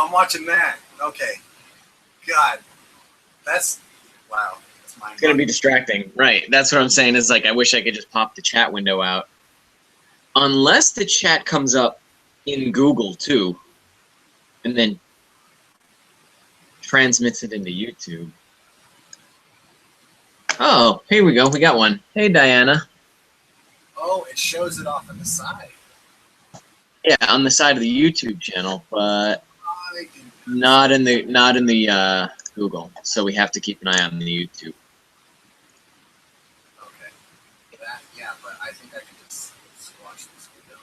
I'm watching that. Okay. God. That's, wow. That's mind-blowing. It's going to be distracting. Right. That's what I'm saying is like, I wish I could just pop the chat window out. Unless the chat comes up in Google too, and then transmits it into YouTube. Oh, here we go. We got one. Hey, Diana. Oh, it shows it off on the side. Yeah, on the side of the YouTube channel, but not in the Google. So we have to keep an eye on the YouTube. Okay. That, yeah, but I think I can just squash this window.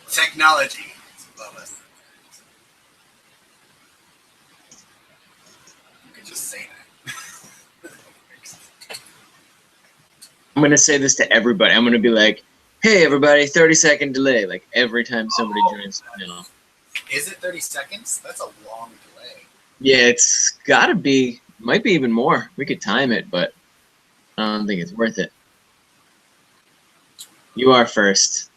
Technology is above us. You could just say that. I'm going to say this to everybody. I'm going to be like, hey, everybody, 30-second delay, like every time somebody joins the channel. Is it 30 seconds? That's a long delay. Yeah, it's got to be, might be even more. We could time it, but I don't think it's worth it. You are first,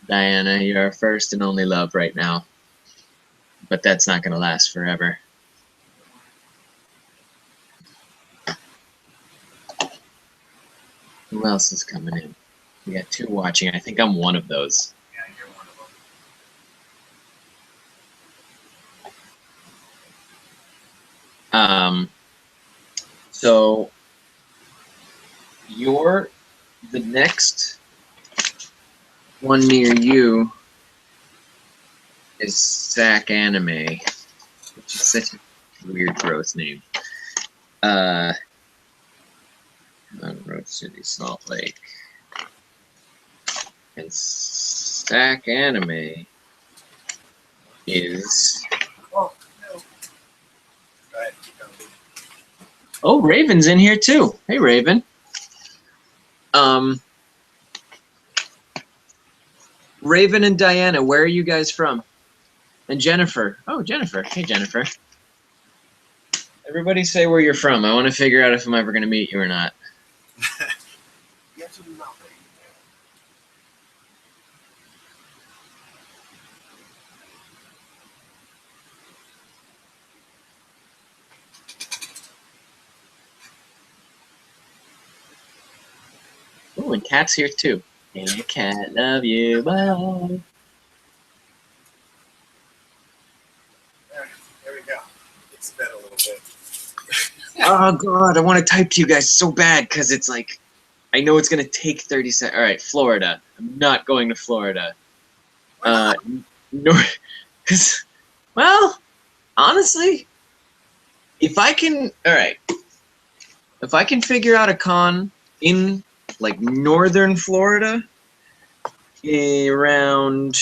Diana. You're our first and only love right now. But that's not going to last forever. Who else is coming in? We got 2 watching. I think I'm one of those. Yeah, you're one of them. So the next one near you is Sac Anime, which is such a weird, gross name. Road City, Salt Lake. And Sac Anime is... Oh, no. Go ahead, keep going. Oh, Raven's in here too. Hey, Raven. Raven and Diana, where are you guys from? And Jennifer. Oh, Jennifer. Hey, Jennifer. Everybody say where you're from. I want to figure out if I'm ever going to meet you or not. Yes or nothing. Oh, and Cat's here too. Hey, Cat, love you, bye. There we go. It's been a little bit. Oh, God, I want to type to you guys so bad because it's like, I know it's going to take 30 seconds. All right, Florida. I'm not going to Florida. Because, well, honestly, if I can, all right, if I can figure out a con in, like, northern Florida around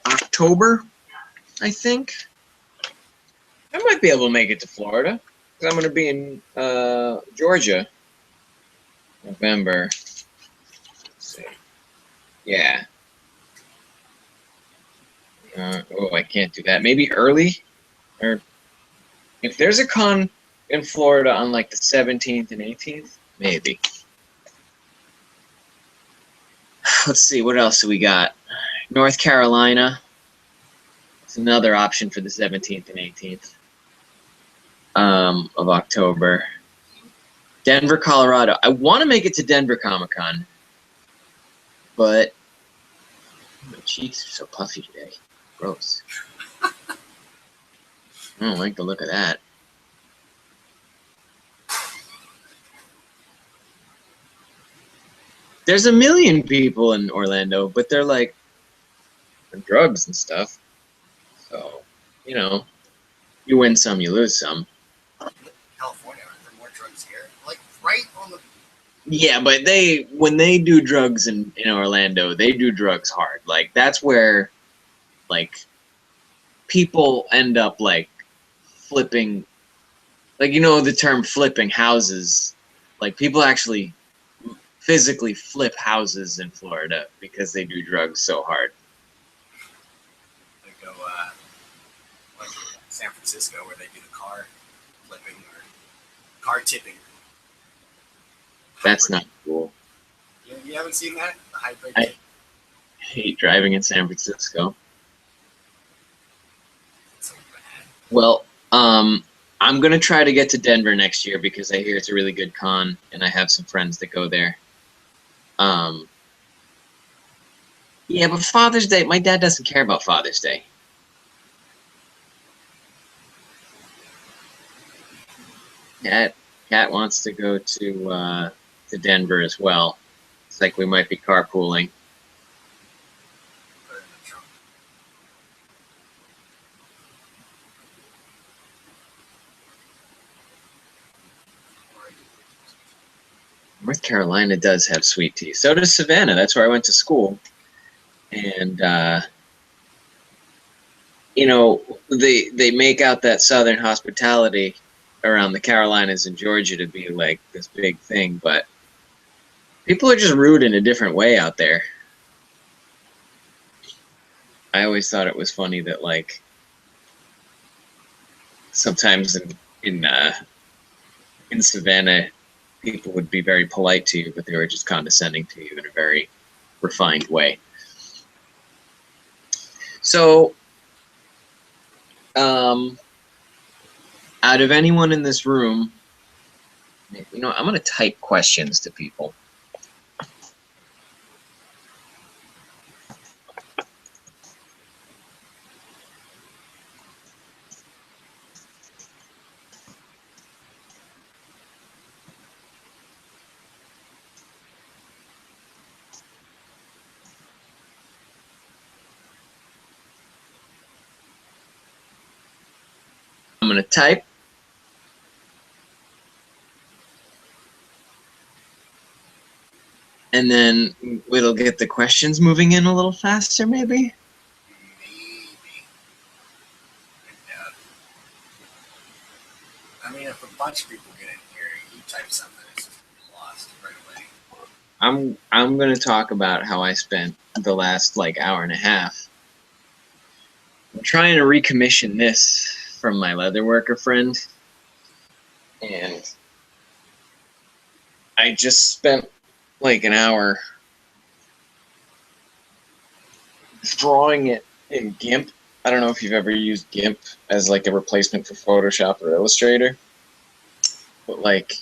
October, I think, I might be able to make it to Florida. Because I'm going to be in Georgia. November. Let's see. Yeah. Oh, I can't do that. Maybe early? Or if there's a con in Florida on like the 17th and 18th, maybe. Let's see, what else do we got? North Carolina. It's another option for the 17th and 18th of October. Denver, Colorado. I want to make it to Denver Comic-Con, but my cheeks are so puffy today. Gross. I don't like the look of that. There's a million people in Orlando, but they're like on drugs and stuff. So, you know, you win some, you lose some. California, aren't there more drugs here? Like, right on the... Yeah, but when they do drugs in Orlando, they do drugs hard. Like, that's where, like, people end up, like, flipping, like, you know the term flipping houses. Like, people actually physically flip houses in Florida because they do drugs so hard. They go, like San Francisco, where they do the car flipping or car tipping. That's not cool. You haven't seen that? The hybrid. I hate driving in San Francisco. It's so bad. Well, I'm gonna try to get to Denver next year because I hear it's a really good con, and I have some friends that go there. Yeah, but Father's Day, my dad doesn't care about Father's Day. Cat wants to go to Denver as well. It's like we might be carpooling. Put it in the trunk. North Carolina does have sweet tea. So does Savannah. That's where I went to school. And you know, they make out that Southern hospitality around the Carolinas and Georgia to be like this big thing, but people are just rude in a different way out there. I always thought it was funny that like sometimes in Savannah, people would be very polite to you, but they were just condescending to you in a very refined way. So, out of anyone in this room, you know, I'm going to type questions to people. I'm going to type. And then it'll get the questions moving in a little faster, maybe? Maybe. I mean, if a bunch of people get in here, you type something, it's just lost right away. I'm going to talk about how I spent the last like hour and a half. I'm trying to recommission this from my leatherworker friend. And I just spent like an hour drawing it in GIMP. I don't know if you've ever used GIMP as like a replacement for Photoshop or Illustrator, but like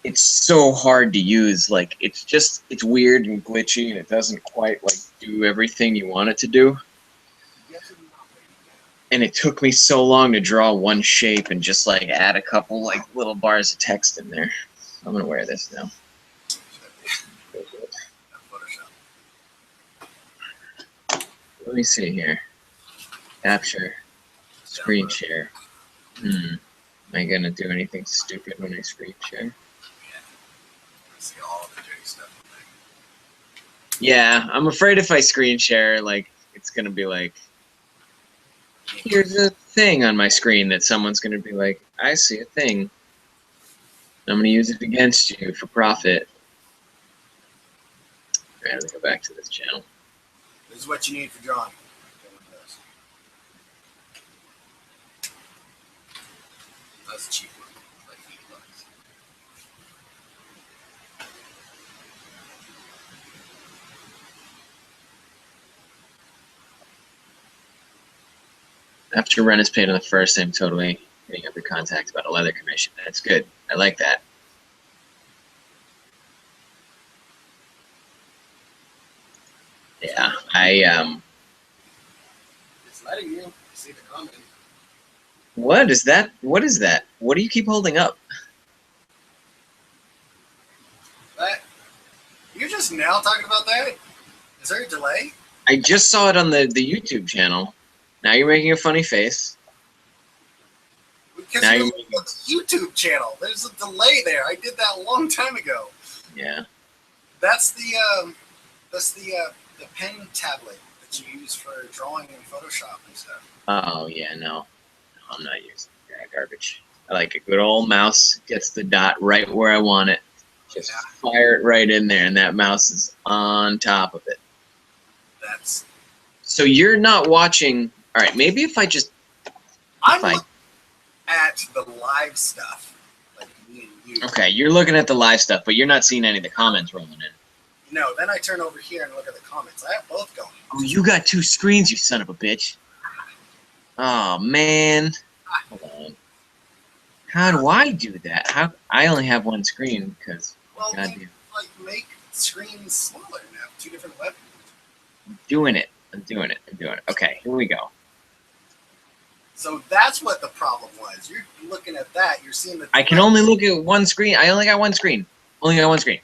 it's so hard to use. Like it's weird and glitchy, and it doesn't quite like do everything you want it to do. And it took me so long to draw one shape and just like add a couple like little bars of text in there. I'm gonna wear this now. Let me see here. Capture. Screen share. Am I gonna do anything stupid when I screen share? Yeah. See all the dirty stuff. Yeah, I'm afraid if I screen share, like it's gonna be like, here's a thing on my screen that someone's gonna be like, I see a thing. I'm gonna use it against you for profit. Alright, let me go back to this channel. This is what you need for drawing. That's cheap. Like $8. After rent is paid on the first, I'm totally getting up your contact about a leather commission. That's good. I like that. Yeah, It's letting you see the comment. What is that? What is that? What do you keep holding up? But you're just now talking about that? Is there a delay? I just saw it on the YouTube channel. Now you're making a funny face. Because Now you're you're looking at the YouTube channel. There's a delay there. I did that a long time ago. Yeah. That's the pen tablet that you use for drawing in Photoshop and stuff. Oh yeah, no, I'm not using that garbage. I like a good old mouse. Gets the dot right where I want it. Just fire it right in there, and that mouse is on top of it. That's. So you're not watching. All right, maybe if I just. I'm looking at the live stuff, like me and you. Okay, you're looking at the live stuff, but you're not seeing any of the comments rolling in. No, then I turn over here and look at the comments. I have both going. Oh, you got 2 screens, you son of a bitch. Oh, man. Hold on. How do I do that? How I only have 1 screen because well, make screens smaller now. 2 different web. I'm doing it. Okay, here we go. So that's what the problem was. You're looking at that. You're seeing the. I can only look at 1 screen. I only got 1 screen. Only got 1 screen.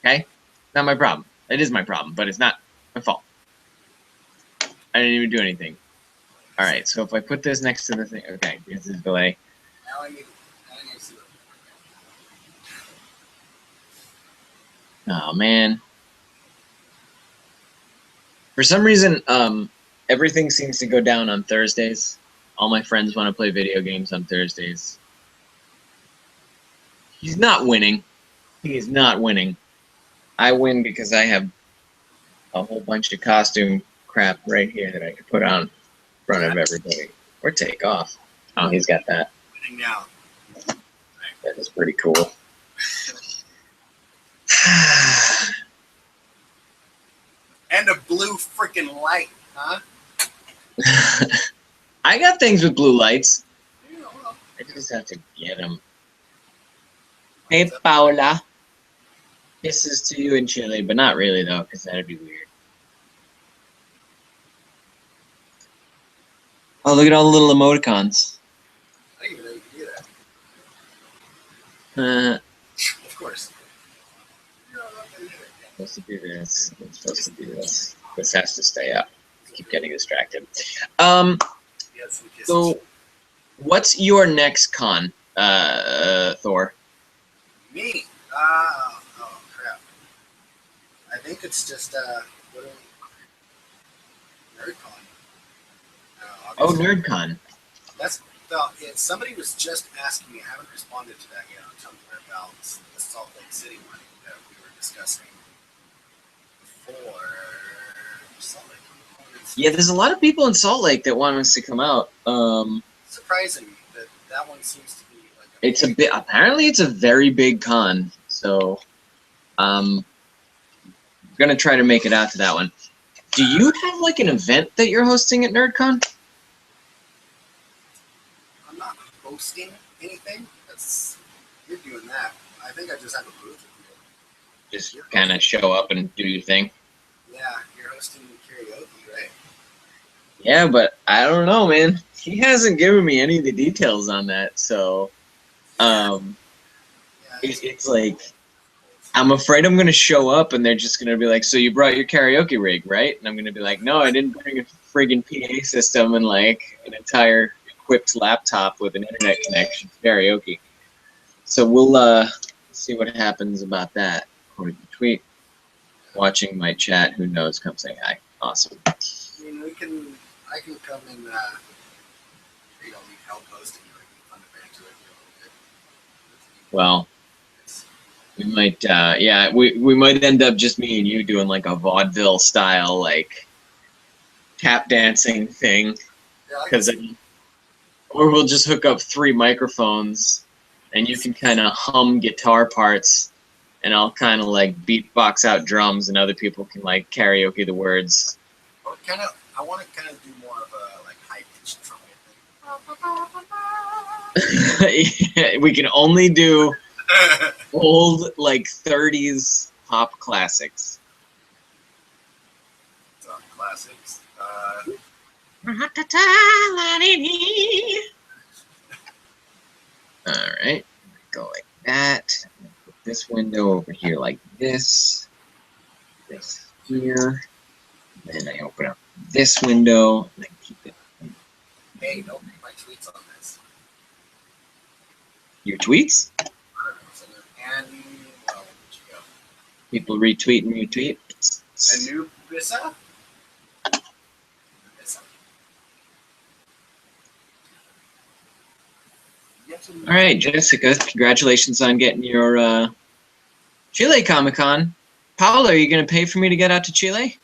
Okay, not my problem. It is my problem, but it's not my fault. I didn't even do anything. All right, so if I put this next to the thing, okay, here's the delay. Now I need to see Oh man. For some reason, everything seems to go down on Thursdays. All my friends want to play video games on Thursdays. He's not winning. He is not winning. I win because I have a whole bunch of costume crap right here that I could put on in front of everybody. Or take off. Oh, he's got that. winning now. That is pretty cool. And a blue freaking light, huh? I got things with blue lights. Yeah, well, I just have to get them. Hey, Paula. Kisses to you in Chile, but not really, though, because that'd be weird. Oh, look at all the little emoticons. I didn't even know you could do that. Of course. Supposed to do this. I'm supposed to do this. This has to stay up. Keep getting distracted. So, what's your next con, Thor? Me? Oh crap. I think it's just what are we? NerdCon. Oh, NerdCon. That's well. Somebody was just asking me. I haven't responded to that yet on Tumblr about the Salt Lake City one that we were discussing before. Salt Lake. Yeah, there's a lot of people in Salt Lake that want us to come out. Surprising that one seems to be like. It's a bit. Apparently, it's a very big con. So, I'm gonna try to make it out to that one. Do you have like an event that you're hosting at NerdCon? I'm not hosting anything. You're doing that. I think I just have a booth with you. Just kind of show up and do your thing. Yeah, you're hosting karaoke, right? Yeah, but I don't know, man. He hasn't given me any of the details on that, so it's like I'm afraid I'm gonna show up and they're just gonna be like, "So you brought your karaoke rig, right?" And I'm gonna be like, "No, I didn't bring a friggin' PA system and like an entire equipped laptop with an internet connection to karaoke." So we'll see what happens about that. According to the tweet, watching my chat, who knows? Come say hi. Awesome. I mean, I can come and need help hosting you. I can fun to banter with you a little bit. Well, we might, yeah, we might end up just me and you doing like a vaudeville style like tap dancing thing, because or we'll just hook up 3 microphones and you can kind of hum guitar parts and I'll kind of like beatbox out drums and other people can like karaoke the words. Or I want to kind of do more of a like high pitched trumpet Yeah, we can only do old like 30s pop classics. Classics. All right, go like that. Put this window over here like this. This here. Then I open up this window and I keep it. Hey, don't read my tweets on this. Your tweets? And well, where'd you go? People retweet and retweet. Anubisa? All right, Jessica, congratulations on getting your Chile Comic-Con. Paula, are you going to pay for me to get out to Chile?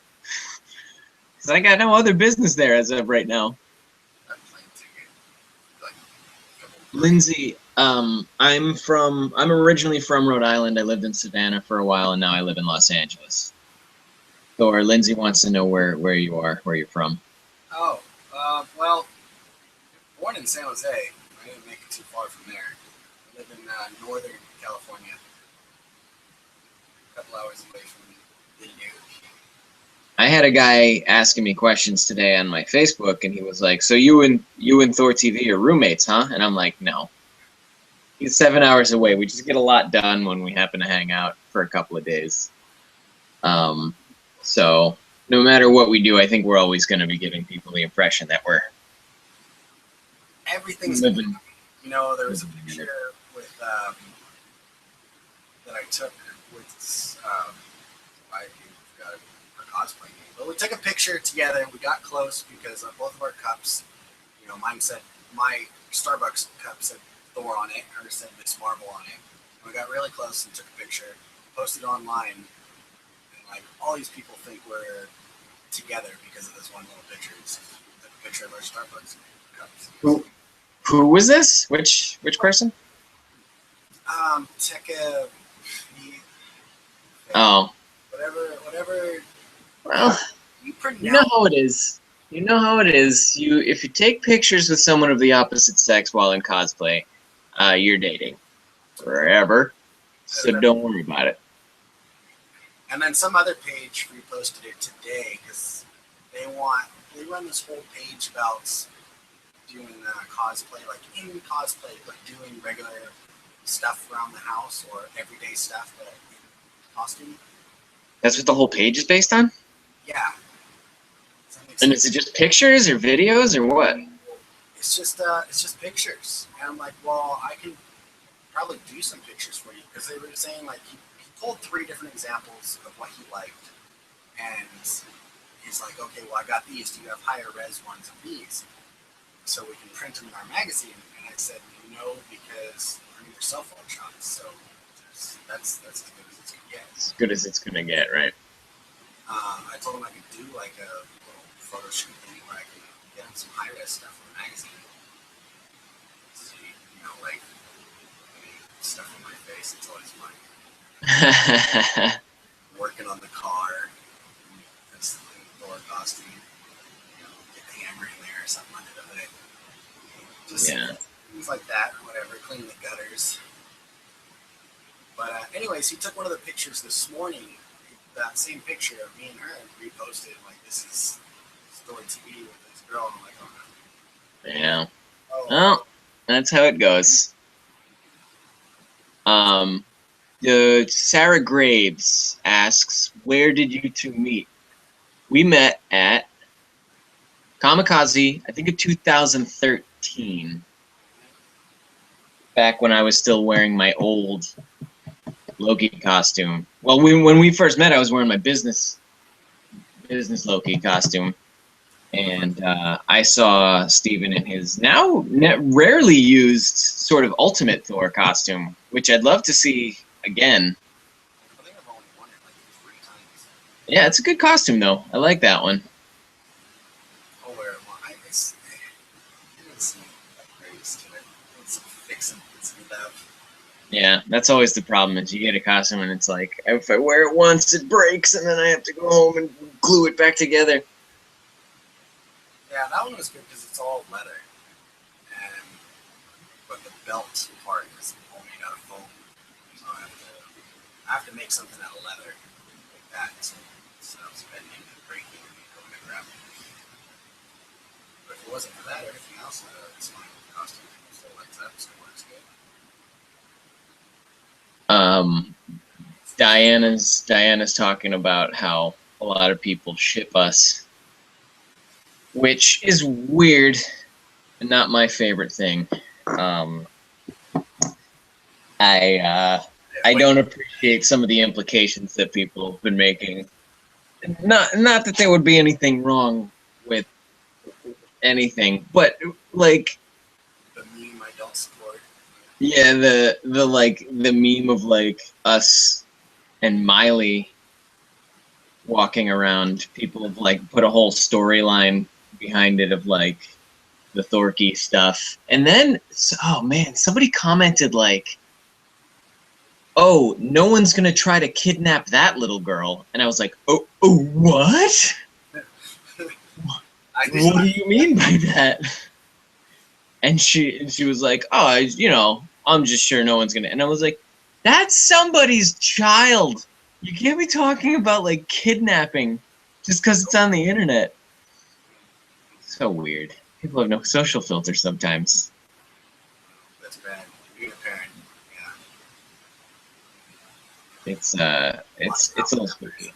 Because I got no other business there as of right now. Lindsay, I'm originally from Rhode Island. I lived in Savannah for a while, and now I live in Los Angeles. Or Lindsay wants to know where you are, where you're from. Oh, well, born in San Jose. I didn't make it too far from there. I live in Northern California, a couple hours away from the U. I had a guy asking me questions today on my Facebook, and he was like, "So you and ThorTV are roommates, huh?" And I'm like, "No." He's 7 hours away. We just get a lot done when we happen to hang out for a couple of days. So no matter what we do, I think we're always going to be giving people the impression that we're Everything's living. You know, there was a picture with that I took with I forgot her cosplay name, but we took a picture together. We got close because both of our cups, you know, mine said my Starbucks cup said Thor on it, hers said Miss Marvel on it. And we got really close and took a picture, posted online, and like all these people think we're together because of this one little picture. It's a picture of our Starbucks cups. Who was this? Which person? Tekka. Oh, Whatever. well, You pronounce. you know how it is. You know how it is. If you take pictures with someone of the opposite sex while in cosplay, you're dating forever. So don't worry about it. And then some other page reposted it today because they run this whole page about doing cosplay, like in cosplay, but doing regular stuff around the house or everyday stuff, but in costume. That's what the whole page is based on? Yeah. And is it just pictures or videos or what? It's just pictures. And I'm like, well, I can probably do some pictures for you because they were saying like he pulled 3 different examples of what he liked, and he's like, okay, well, I got these. Do you have higher res ones of these? So we can print them in our magazine. And I said, no, because they're cell phone shots. So that's as good as it's gonna get. As good as it's gonna get, right? I told him I could do like a little photo shoot thing where I could get him some high res stuff from the magazine. So, you know, like stuff on my face. It's always fun. Working on the car. That's the Thor costume. You know, get the hammer in there or something under the hood. Just things like that, or whatever. Clean the gutters. But anyways, he took one of the pictures this morning. That same picture of me and her, and reposted like, "This is ThorTV with this girl." And I'm like, "Oh no." Yeah. Well, that's how it goes. Sarah Graves asks, "Where did you two meet?" We met at Kamikaze, I think in 2013. Back when I was still wearing my old Loki costume. Well, when we first met, I was wearing my business Loki costume, and I saw Steven in his now rarely used sort of ultimate Thor costume, which I'd love to see again. I think I've only worn it like 3 times. Yeah, it's a good costume though. I like that one. I'll wear it more. It didn't seem like greatest to it. It's fixing it's stuff. Yeah, that's always the problem is you get a costume and it's like, if I wear it once, it breaks, and then I have to go home and glue it back together. Yeah, that one was good because it's all leather, but the belt part is all made out of foam. So I have to make something out of leather like that. So it's bending and breaking and going to grab it. But if it wasn't for that, everything else is fine with the costume. It still lights up, still works good. Diana's talking about how a lot of people ship us, which is weird and not my favorite thing. I don't appreciate some of the implications that people have been making. Not that there would be anything wrong with anything, but like the meme I don't support. Yeah, the meme of like us and Miley walking around. People have like put a whole storyline behind it of like the Thorky stuff. And then, oh man, somebody commented like, oh, no one's gonna try to kidnap that little girl. And I was like, oh what? What do you mean by that? And she was like, oh, I'm just sure no one's gonna. And I was like, that's somebody's child. You can't be talking about like kidnapping just because it's on the internet. So weird. People have no social filter sometimes. That's bad. Being a parent, yeah. It's a little spooky.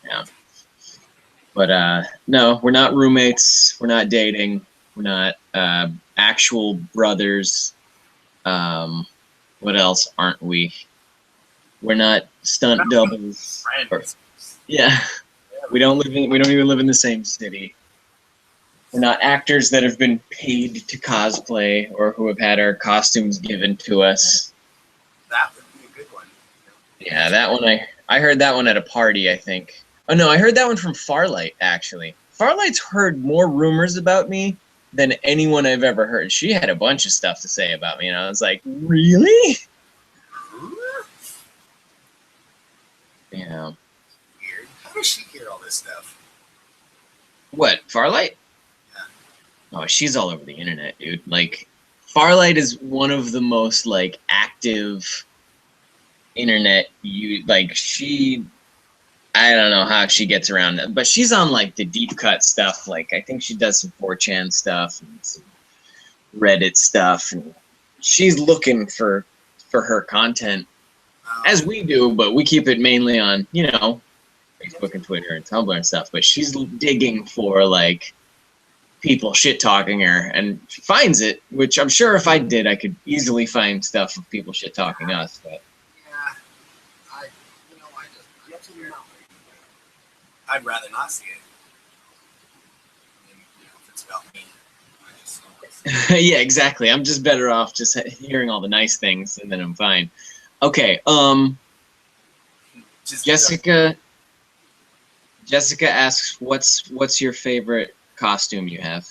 Yeah. But no, we're not roommates. We're not dating. We're not actual brothers. What else aren't we? We're not stunt doubles. Yeah. We don't even live in the same city. We're not actors that have been paid to cosplay or who have had our costumes given to us. That would be a good one. Yeah, that one I heard that one at a party, I think. Oh no, I heard that one from Farlight, actually. Farlight's heard more rumors about me than anyone I've ever heard. She had a bunch of stuff to say about me, and I was like, really? Yeah. Weird. How does she hear all this stuff? What, Farlight? Yeah. Oh, she's all over the internet, dude. Like, Farlight is one of the most, like, active internet, I don't know how she gets around that, but she's on like the deep cut stuff. Like I think she does some 4chan stuff and some Reddit stuff, and she's looking for her content as we do, but we keep it mainly on Facebook and Twitter and Tumblr and stuff. But she's digging for like people shit talking her, and she finds it, which I'm sure if I did, I could easily find stuff of people shit talking us. But I'd rather not see it. I mean, if it's about me, I just yeah, exactly. I'm just better off just hearing all the nice things, and then I'm fine. Okay. Jessica asks, "What's your favorite costume you have?"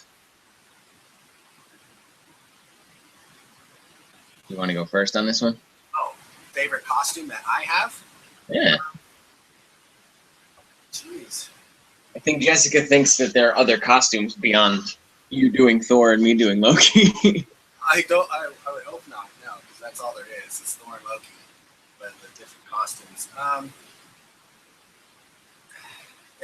You want to go first on this one? Oh, favorite costume that I have? Yeah. Jeez. I think Jessica thinks that there are other costumes beyond you doing Thor and me doing Loki. I would hope not, no, because that's all there is. It's Thor and Loki, but the different costumes.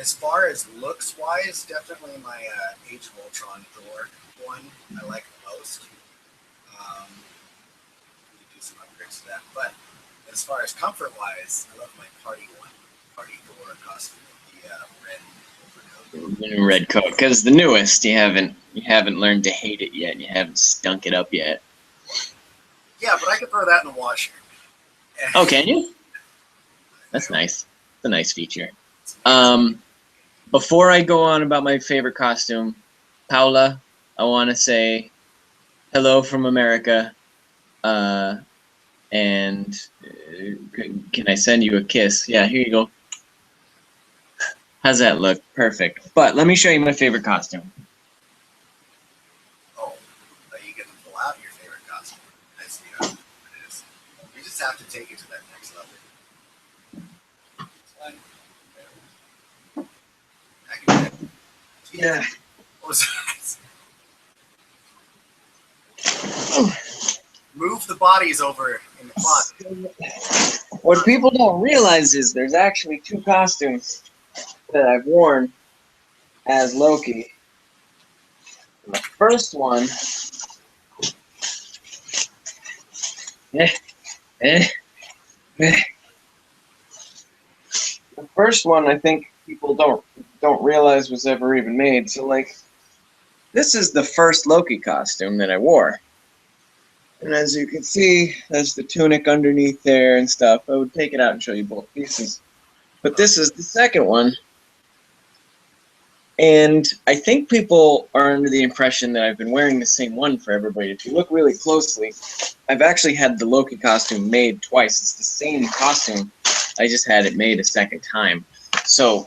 As far as looks-wise, definitely my Age of Ultron Thor one I like the most. We do some upgrades to that, but as far as comfort-wise, I love my Party Thor costume. Red coat, because the newest, you haven't learned to hate it yet. You haven't stunk it up yet. Yeah, but I could throw that in the washer. Oh, can you? That's nice. It's a nice feature. Before I go on about my favorite costume, Paula, I want to say hello from America. And can I send you a kiss? Yeah, here you go. How's that look? Perfect. But let me show you my favorite costume. Oh, are you going to pull out your favorite costume? I see how it is. You just have to take it to that next level. Yeah. What was that? Move the bodies over in the closet. What people don't realize is there's actually two costumes that I've worn as Loki. The first one, the first one I think people don't realize was ever even made. So like, this is the first Loki costume that I wore. And as you can see, there's the tunic underneath there and stuff. I would take it out and show you both pieces. But this is the second one. And I think people are under the impression that I've been wearing the same one for everybody. If you look really closely, I've actually had the Loki costume made twice. It's the same costume. I just had it made a second time. So,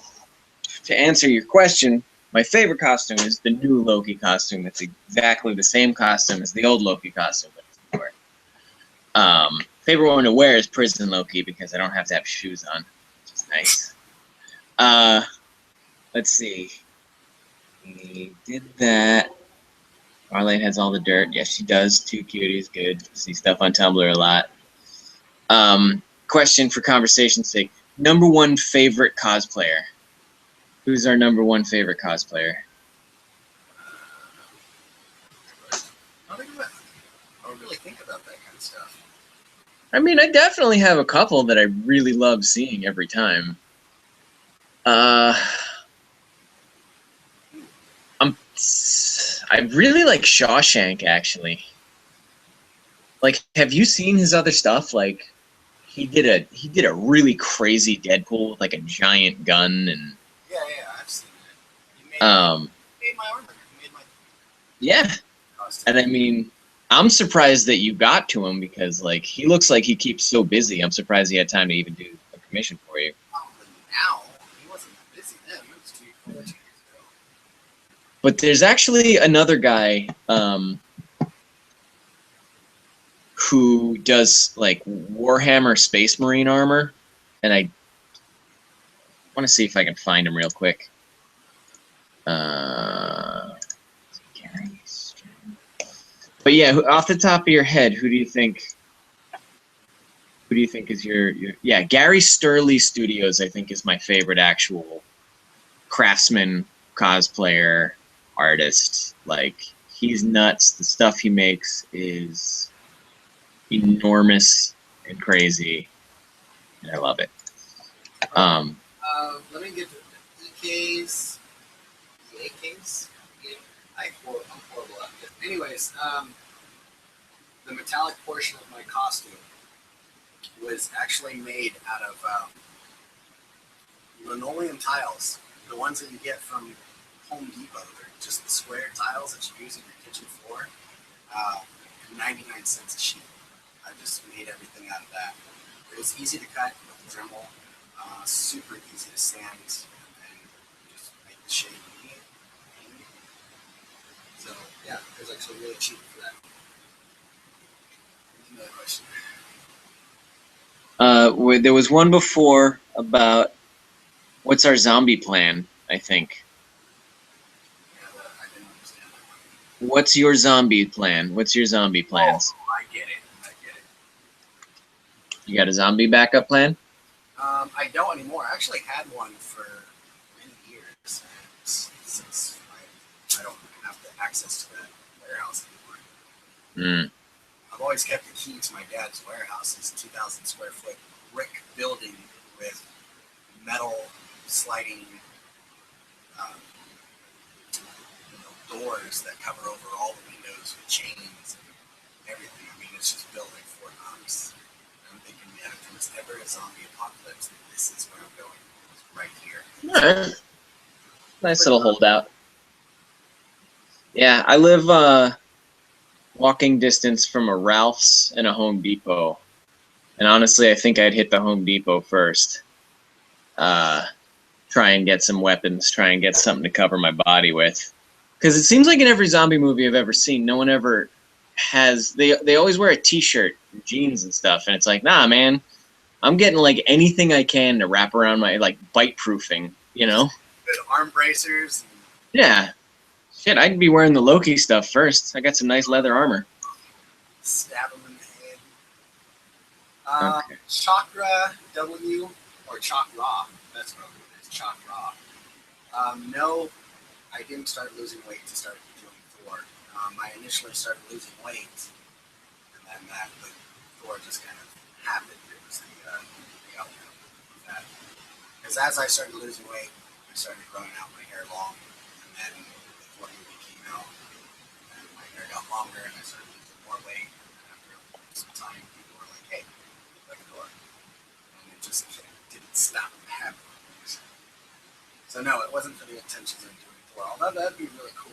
to answer your question, My favorite costume is the new Loki costume. It's exactly the same costume as the old Loki costume. Favorite one to wear is Prison Loki because I don't have to have shoes on, which is nice. Let's see. We did that. Marlene has all the dirt. Yes, she does. Too cuties. Good. See stuff on Tumblr a lot. Question for conversation's sake. Number one favorite cosplayer. Who's our number one favorite cosplayer? I don't really think about that kind of stuff. I mean, I definitely have a couple that I really love seeing every time. I really like Shawshank, actually. Like, have you seen his other stuff? Like, he did a really crazy Deadpool with like a giant gun and Yeah, I've seen it. He made my armor. He made my yeah. costume. And I mean, I'm surprised that you got to him because like he looks like he keeps so busy. I'm surprised he had time to even do a commission for you. But now he wasn't busy then. It was 2 years ago. But there's actually another guy who does like Warhammer Space Marine armor, and I want to see if I can find him real quick. But yeah, off the top of your head, who do you think? Who do you think is your yeah? Gary Sturley Studios, I think, is my favorite actual craftsman, cosplayer, artist. Like he's nuts. The stuff he makes is enormous and crazy, and I love it. Let me get to the EKs. EKs? I'm horrible at it. Anyways, the metallic portion of my costume was actually made out of linoleum tiles. The ones that you get from Home Depot. They're just the square tiles that you use in your kitchen floor. 99 cents a sheet. I just made everything out of that. It was easy to cut with the Dremel. Super easy to sand, and just make the shape you need. So yeah, it was actually really cheap for that. Another question. There was one before about what's our zombie plan, I think. Yeah, I didn't understand that one. What's your zombie plan? What's your zombie plans? Oh, I get it. You got a zombie backup plan? I don't anymore. I actually had one for many years, and since I don't have the access to that warehouse anymore. I've always kept the key to my dad's warehouse. It's a 2,000 square foot brick building with metal sliding doors that cover over all the windows with chains and everything. I mean, it's just built like Fort Knox. I'm thinking, man, if there's ever a zombie apocalypse, this is where I'm going. It's right here. All right. Nice little holdout. Yeah, I live walking distance from a Ralph's and a Home Depot. And honestly, I think I'd hit the Home Depot first. Try and get some weapons, try and get something to cover my body with. Because it seems like in every zombie movie I've ever seen, no one ever has... They always wear a t-shirt and jeans and stuff. And it's like, nah, man. I'm getting, like, anything I can to wrap around my, like, bite-proofing, you know? Good arm bracers. Yeah. Shit, I'd be wearing the Loki stuff first. I got some nice leather armor. Stab them in the head. Okay. Chakra W, or Chakra, that's what it is, Chakra. No, I didn't start losing weight to start doing Thor. I initially started losing weight, and then Thor just kind of happened. It was the outcome of that. Because as I started losing weight, I started growing out my hair long, and then the Thor movie came out, and my hair got longer, and I started losing more weight. And after some time, people were like, "Hey, you look like Thor," and it just didn't stop happening. So no, it wasn't for the intentions of doing Thor. Although that'd be really cool.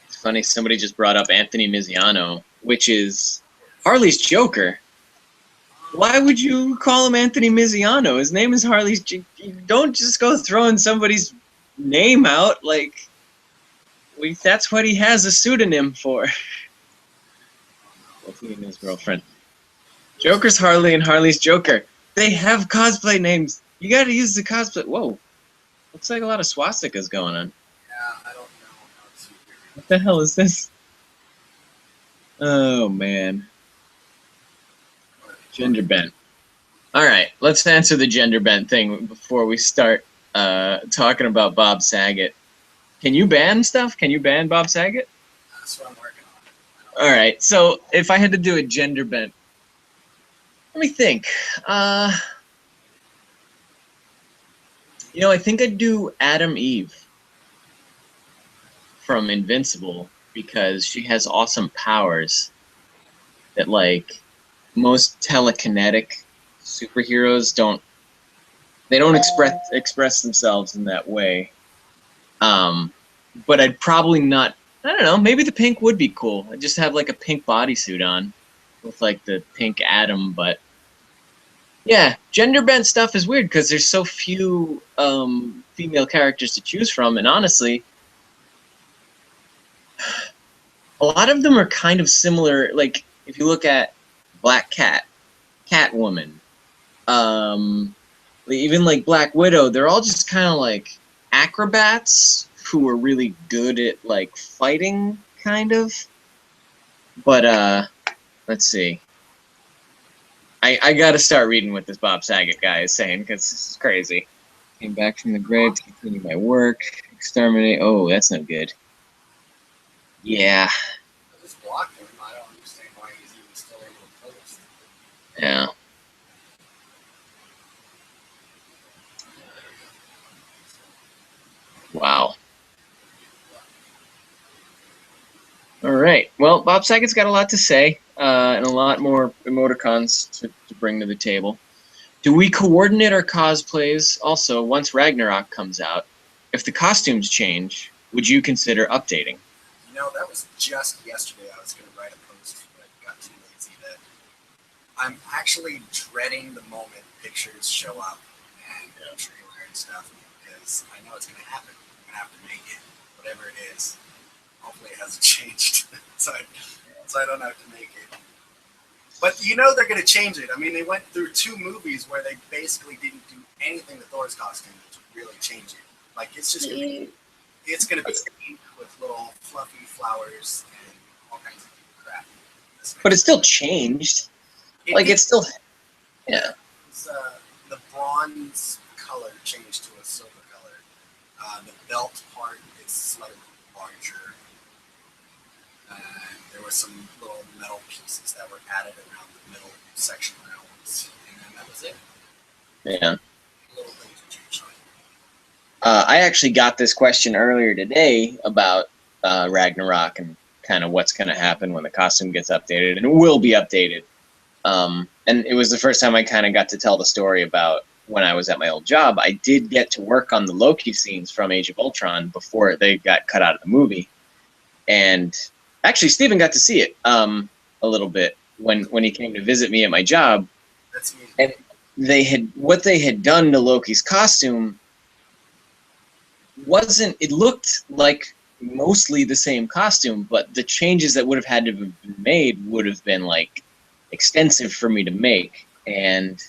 It's funny, somebody just brought up Anthony Miziano, which is Harley's Joker. Why would you call him Anthony Miziano? His name is Harley. You don't just go throwing somebody's name out like that's what he has a pseudonym for. What's he and his girlfriend? Joker's Harley and Harley's Joker. They have cosplay names. You got to use the cosplay. Whoa, looks like a lot of swastikas going on. Yeah, I don't know how to. What the hell is this? Oh man, gender bent. All right, let's answer the gender bent thing before we start talking about Bob Saget. Can you ban stuff? Can you ban Bob Saget? That's what I'm working on. All right, so if I had to do a gender bent, let me think. You know, I think I'd do Adam Eve from Invincible because she has awesome powers that, like, most telekinetic superheroes don't. They don't express themselves in that way. But I'd probably not. I don't know. Maybe the pink would be cool. I'd just have like a pink bodysuit on with like the pink atom. But yeah, gender bent stuff is weird because there's so few female characters to choose from, and honestly, a lot of them are kind of similar. Like if you look at Black Cat, Catwoman, even like Black Widow, they're all just kind of like acrobats who are really good at like fighting, kind of. But let's see. I gotta start reading what this Bob Saget guy is saying because this is crazy. Came back from the grave to continue my work. Exterminate. Oh, that's no good. Yeah. I just blocked him. I don't understand why he's even still able to post. Yeah. Wow. All right. Well, Bob Saget's got a lot to say and a lot more emoticons to bring to the table. Do we coordinate our cosplays also once Ragnarok comes out? If the costumes change, would you consider updating? You know, that was just yesterday. I was going to write a post, but I got too lazy. That I'm actually dreading the moment pictures show up and trailer and stuff because I know it's going to happen. I'm going to have to make it, whatever it is. Hopefully it hasn't changed, so I don't have to make it. But you know they're going to change it. I mean, they went through 2 movies where they basically didn't do anything to Thor's costume to really change it. Like it's just it's going to be pink with little fluffy flowers and all kinds of crap. But it still changed. It's still, yeah. It's, the bronze color changed to a silver color. The belt part is slightly larger. There were some little metal pieces that were added around the middle section rounds, and then that was it. Yeah. Little things to change. I actually got this question earlier today about Ragnarok and kind of what's going to happen when the costume gets updated, and it will be updated. And it was the first time I kind of got to tell the story about when I was at my old job. I did get to work on the Loki scenes from Age of Ultron before they got cut out of the movie. And actually, Steven got to see it a little bit when he came to visit me at my job. That's me. And what they had done to Loki's costume wasn't, it looked like mostly the same costume, but the changes that would have had to have been made would have been like extensive for me to make. And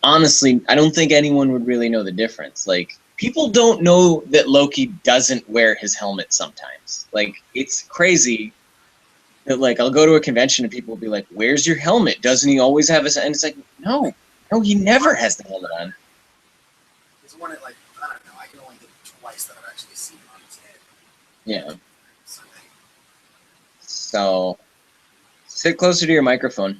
honestly, I don't think anyone would really know the difference. Like, people don't know that Loki doesn't wear his helmet sometimes. Like, it's crazy that, like, I'll go to a convention and people will be like, "Where's your helmet? Doesn't he always have his?" And it's like, no, he never has the helmet on. There's one at, like, I don't know, I can only get it twice that I've actually seen it on his head. Yeah. So, sit closer to your microphone.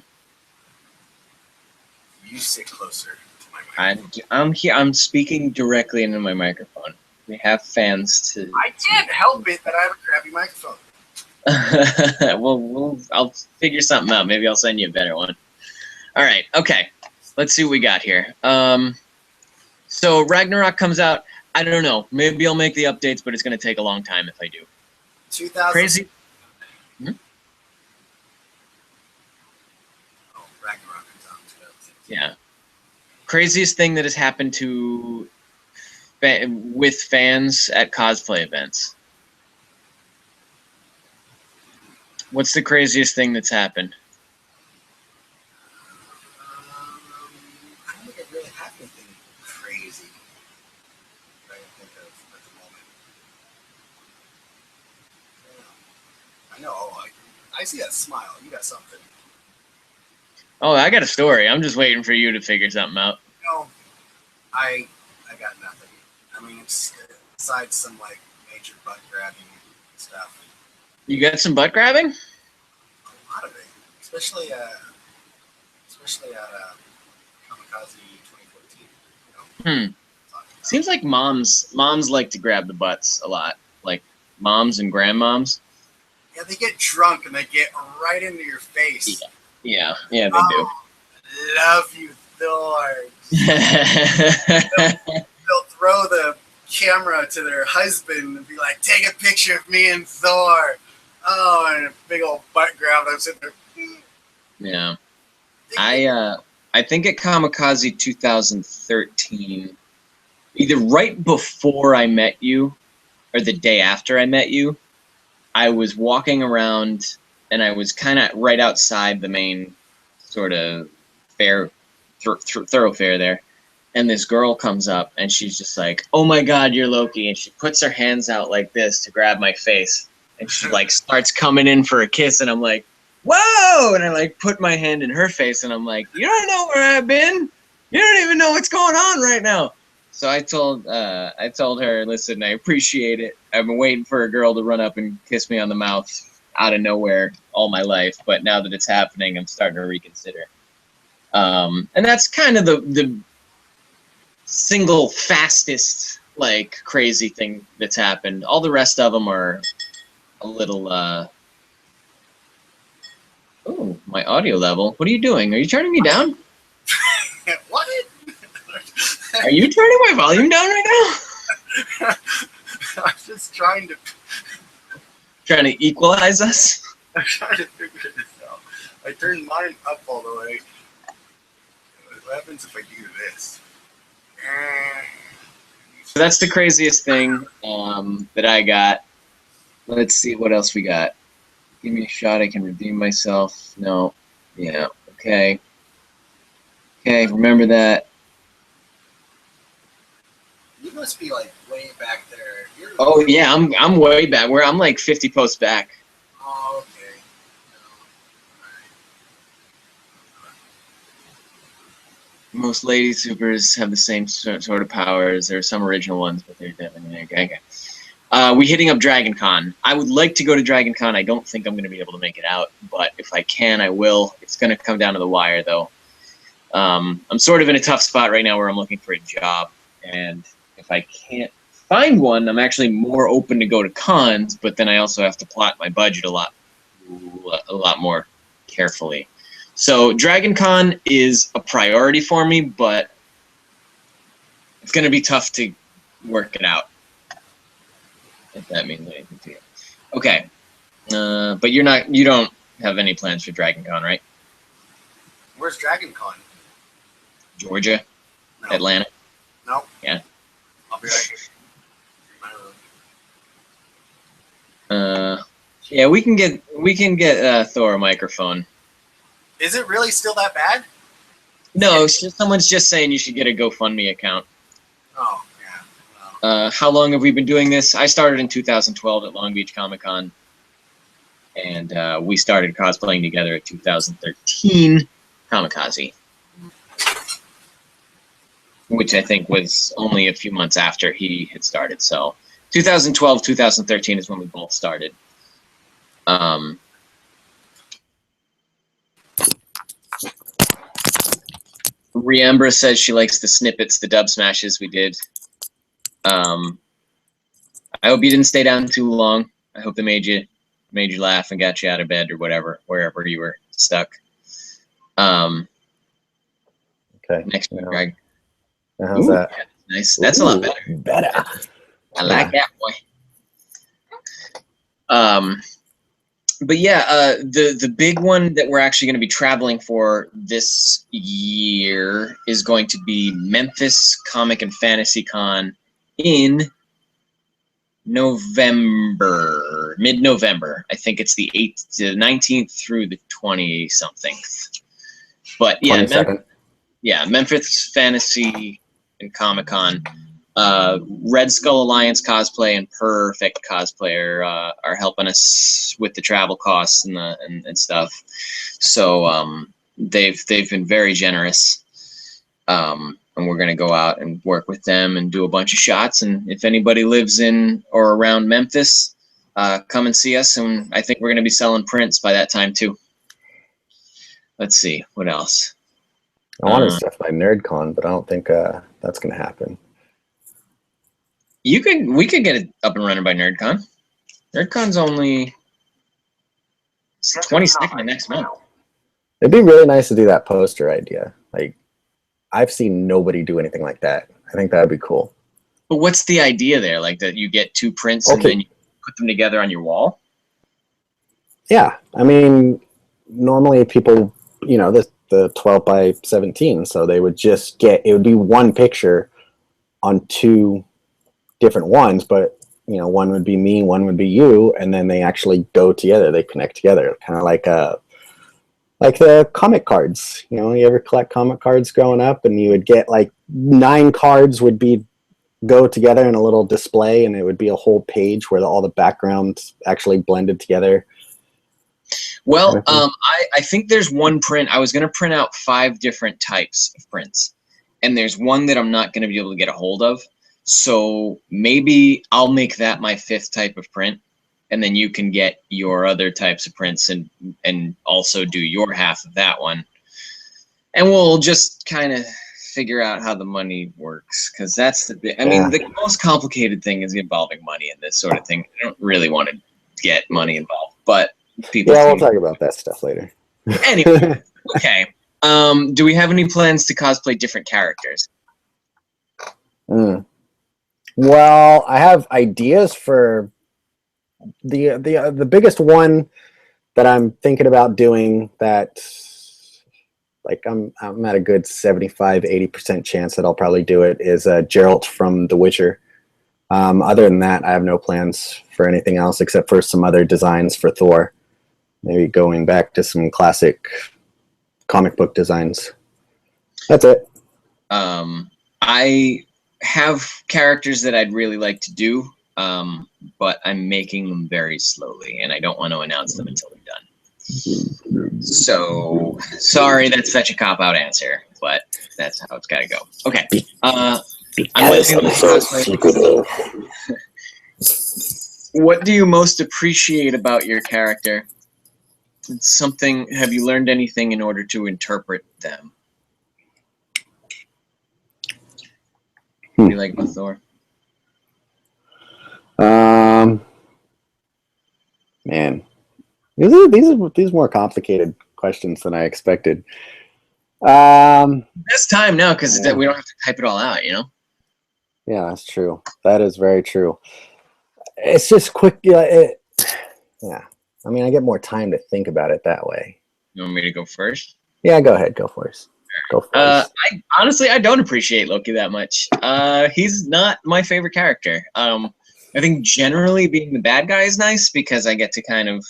You sit closer to my microphone. I'm here. I'm speaking directly into my microphone. We have fans to. I can't help it that I have a crappy microphone. I'll figure something out. Maybe I'll send you a better one. All right. Okay. Let's see what we got here. So Ragnarok comes out. I don't know. Maybe I'll make the updates, but it's going to take a long time if I do. 2000. Crazy. Oh, Ragnarok comes out Yeah. Craziest thing that has happened to with fans at cosplay events. What's the craziest thing that's happened? I don't think I really have anything crazy that I can think of at the moment. Yeah. I know. I see that smile. You got something. Oh, I got a story. I'm just waiting for you to figure something out. No, I got nothing. I mean, it's besides some like major butt grabbing stuff. You got some butt grabbing? A lot of it, especially at Kamikaze 2014. You know, Seems like moms like to grab the butts a lot, like moms and grandmoms. yeah, they get drunk and they get right into your face. Yeah, they do. Love you, Thor. They'll throw the camera to their husband and be like, "Take a picture of me and Thor." Oh, and a big old butt grab. I'm sitting there. Yeah, I think at Kamikaze 2013, either right before I met you or the day after I met you, I was walking around and I was kind of right outside the main sort of thoroughfare there. And this girl comes up and she's just like, "Oh my God, you're Loki." And she puts her hands out like this to grab my face. And she like starts coming in for a kiss. And I'm like, "Whoa!" And I like put my hand in her face and I'm like, "You don't know where I've been. You don't even know what's going on right now." So I told her, "Listen, I appreciate it. I've been waiting for a girl to run up and kiss me on the mouth out of nowhere all my life. But now that it's happening, I'm starting to reconsider." And that's kind of the single fastest like crazy thing that's happened. All the rest of them are a little oh, my audio level. What are you doing? Are you turning me down? What? Are you turning my volume down right now? I'm just trying to equalize us? I'm trying to figure this out. I turned mine up all the way. What happens if I do this? So that's the craziest thing that I got. Let's see what else we got. Give me a shot. I can redeem myself. No. Yeah. Okay. Okay. Remember that. You must be like way back there. Oh yeah, I'm way back. Where I'm like 50 posts back. Oh, okay. Most lady supers have the same sort of powers. There are some original ones, but they're definitely okay. We hitting up Dragon Con. I would like to go to Dragon Con. I don't think I'm going to be able to make it out, but if I can, I will. It's going to come down to the wire, though. I'm sort of in a tough spot right now where I'm looking for a job, and if I can't find one, I'm actually more open to go to cons, but then I also have to plot my budget a lot more carefully. So Dragon Con is a priority for me, but it's going to be tough to work it out, if that means anything to you. Okay. But you don't have any plans for Dragon Con, right? Where's Dragon Con? Georgia? No. Atlanta? No. Yeah. I'll be right here. Yeah, we can get Thor a microphone. Is it really still that bad? No, someone's just saying you should get a GoFundMe account. Oh, yeah. Well. How long have we been doing this? I started in 2012 at Long Beach Comic Con, and we started cosplaying together at 2013 Kamikaze, which I think was only a few months after he had started. So 2012, 2013 is when we both started. Riembra says she likes the snippets, the dub smashes we did. I hope you didn't stay down too long. I hope they made you laugh and got you out of bed or whatever, wherever you were stuck. Okay. Next one, Greg. How's that? Yeah, nice. That's a lot better. Better. I like that boy. But yeah, the big one that we're actually going to be traveling for this year is going to be Memphis Comic and Fantasy Con in November, mid-November. I think it's the 8th to 19th through the 20-something. But yeah, 22nd. Memphis Fantasy and Comic Con. Red Skull Alliance Cosplay and Perfect Cosplayer are helping us with the travel costs and stuff. So they've been very generous. And we're going to go out and work with them and do a bunch of shots. And if anybody lives in or around Memphis, come and see us. And I think we're going to be selling prints by that time too. Let's see, what else? I wanted stuff by NerdCon, but I don't think that's going to happen. We could get it up and running by NerdCon. NerdCon's only 22nd of next month. It'd be really nice to do that poster idea. Like, I've seen nobody do anything like that. I think that would be cool. But what's the idea there? Like that you get 2 prints and then you put them together on your wall? Yeah. I mean, normally people, you know, the 12 by 17, so they would just it would be one picture on 2 different ones, but, you know, one would be me, one would be you, and then they actually go together. They connect together, kind of like the comic cards. You know, you ever collect comic cards growing up, and you would get like 9 cards would go together in a little display, and it would be a whole page where all the backgrounds actually blended together. Well, I think there's one print. I was going to print out 5 different types of prints, and there's one that I'm not going to be able to get a hold of. So maybe I'll make that my 5th type of print, and then you can get your other types of prints and also do your half of that one. And we'll just kind of figure out how the money works, because that's the big, I mean, the most complicated thing is involving money in this sort of thing. I don't really want to get money involved, but people. Yeah, we'll talk about that stuff later. Anyway, okay. Do we have any plans to cosplay different characters? Well, I have ideas for the biggest one that I'm thinking about doing that, like, I'm at a good 75-80% chance that I'll probably do it, is Geralt from The Witcher. Other than that, I have no plans for anything else except for some other designs for Thor. Maybe going back to some classic comic book designs. That's it. I have characters that I'd really like to do, but I'm making them very slowly, and I don't want to announce them until they're done. So, sorry, that's such a cop-out answer, but that's how it's got to go. Okay. What do you most appreciate about your character? Have you learned anything in order to interpret them? You like Thor? Man, these are more complicated questions than I expected. Best time now, because we don't have to type it all out, you know? Yeah, that's true. That is very true. It's just quick. Yeah. I mean, I get more time to think about it that way. You want me to go first? Yeah, go ahead. Go first. Honestly, I don't appreciate Loki that much. He's not my favorite character. I think generally being the bad guy is nice because I get to kind of,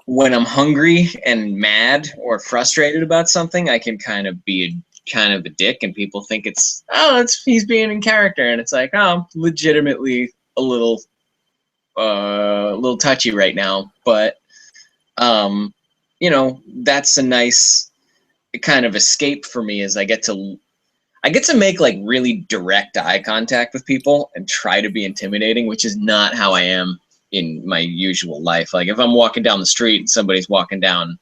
when I'm hungry and mad or frustrated about something, I can kind of be a dick, and people think he's being in character, and it's like, oh, I'm legitimately a little touchy right now, but you know, that's a nice kind of escape for me, is I get to make like really direct eye contact with people and try to be intimidating, which is not how I am in my usual life. Like if I'm walking down the street and somebody's walking down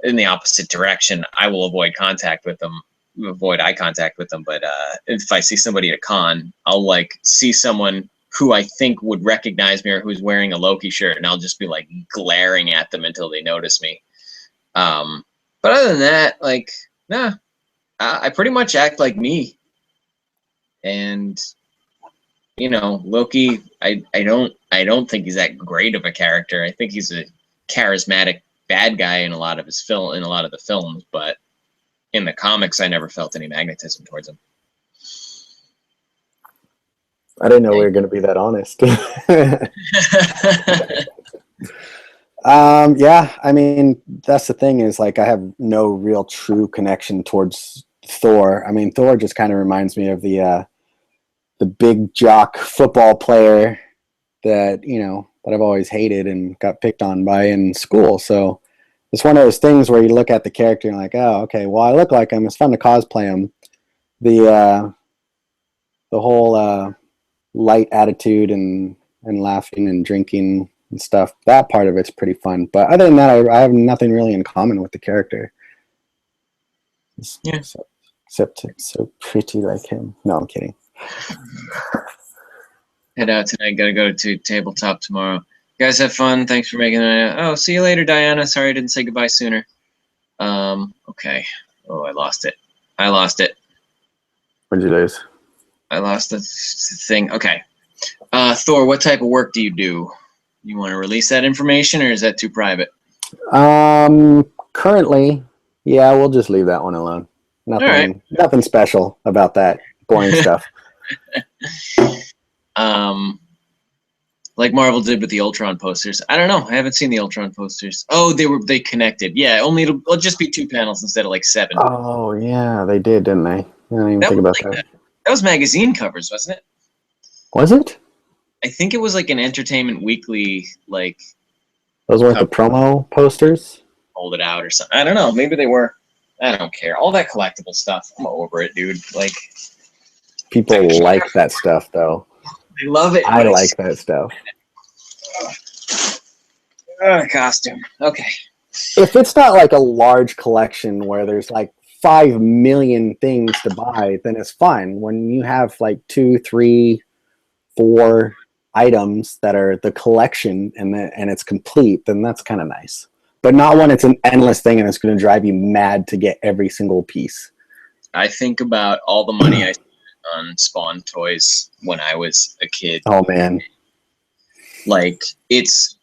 in the opposite direction, I will avoid eye contact with them. But if I see somebody at a con, I'll like see someone who I think would recognize me or who's wearing a Loki shirt, and I'll just be like glaring at them until they notice me. But other than that, like, nah, I pretty much act like me. And, you know, Loki, I don't I don't think he's that great of a character. I think he's a charismatic bad guy in a lot of the films, but in the comics, I never felt any magnetism towards him. I didn't know we were going to be that honest. Yeah, I mean, that's the thing is, like, I have no real true connection towards Thor. I mean, Thor just kind of reminds me of the big jock football player that, you know, that I've always hated and got picked on by in school. So it's one of those things where you look at the character and like, oh, okay, well, I look like him. It's fun to cosplay him. The whole light attitude and laughing and drinking and stuff, that part of it's pretty fun. But other than that, I have nothing really in common with the character. Yeah. Except it's so pretty like him. No, I'm kidding. Head out tonight. Gotta go to tabletop tomorrow. You guys have fun. Thanks for making it. Oh, see you later, Diana. Sorry I didn't say goodbye sooner. Okay. Oh, I lost it. What'd you lose? I lost the thing. Okay. Thor, what type of work do you do? You want to release that information, or is that too private? Currently, yeah, we'll just leave that one alone. Nothing special about that. Boring stuff. Like Marvel did with the Ultron posters. I don't know. I haven't seen the Ultron posters. Oh, they connected. Yeah, only it'll just be 2 panels instead of like 7. Oh yeah, they did, didn't they? I didn't even think about that. That was magazine covers, wasn't it? Was it? I think it was like an Entertainment Weekly, like. Those weren't the promo posters? Hold it out or something. I don't know. Maybe they were. I don't care. All that collectible stuff. I'm over it, dude. Like. People like that stuff, though. They love it. I like that stuff. Costume. Okay. If it's not like a large collection where there's like 5 million things to buy, then it's fine. When you have like 2, 3, 4 items that are the collection and it's complete, then that's kind of nice. But not when it's an endless thing and it's going to drive you mad to get every single piece. I think about all the money I spent on Spawn toys when I was a kid. Oh man. Like it's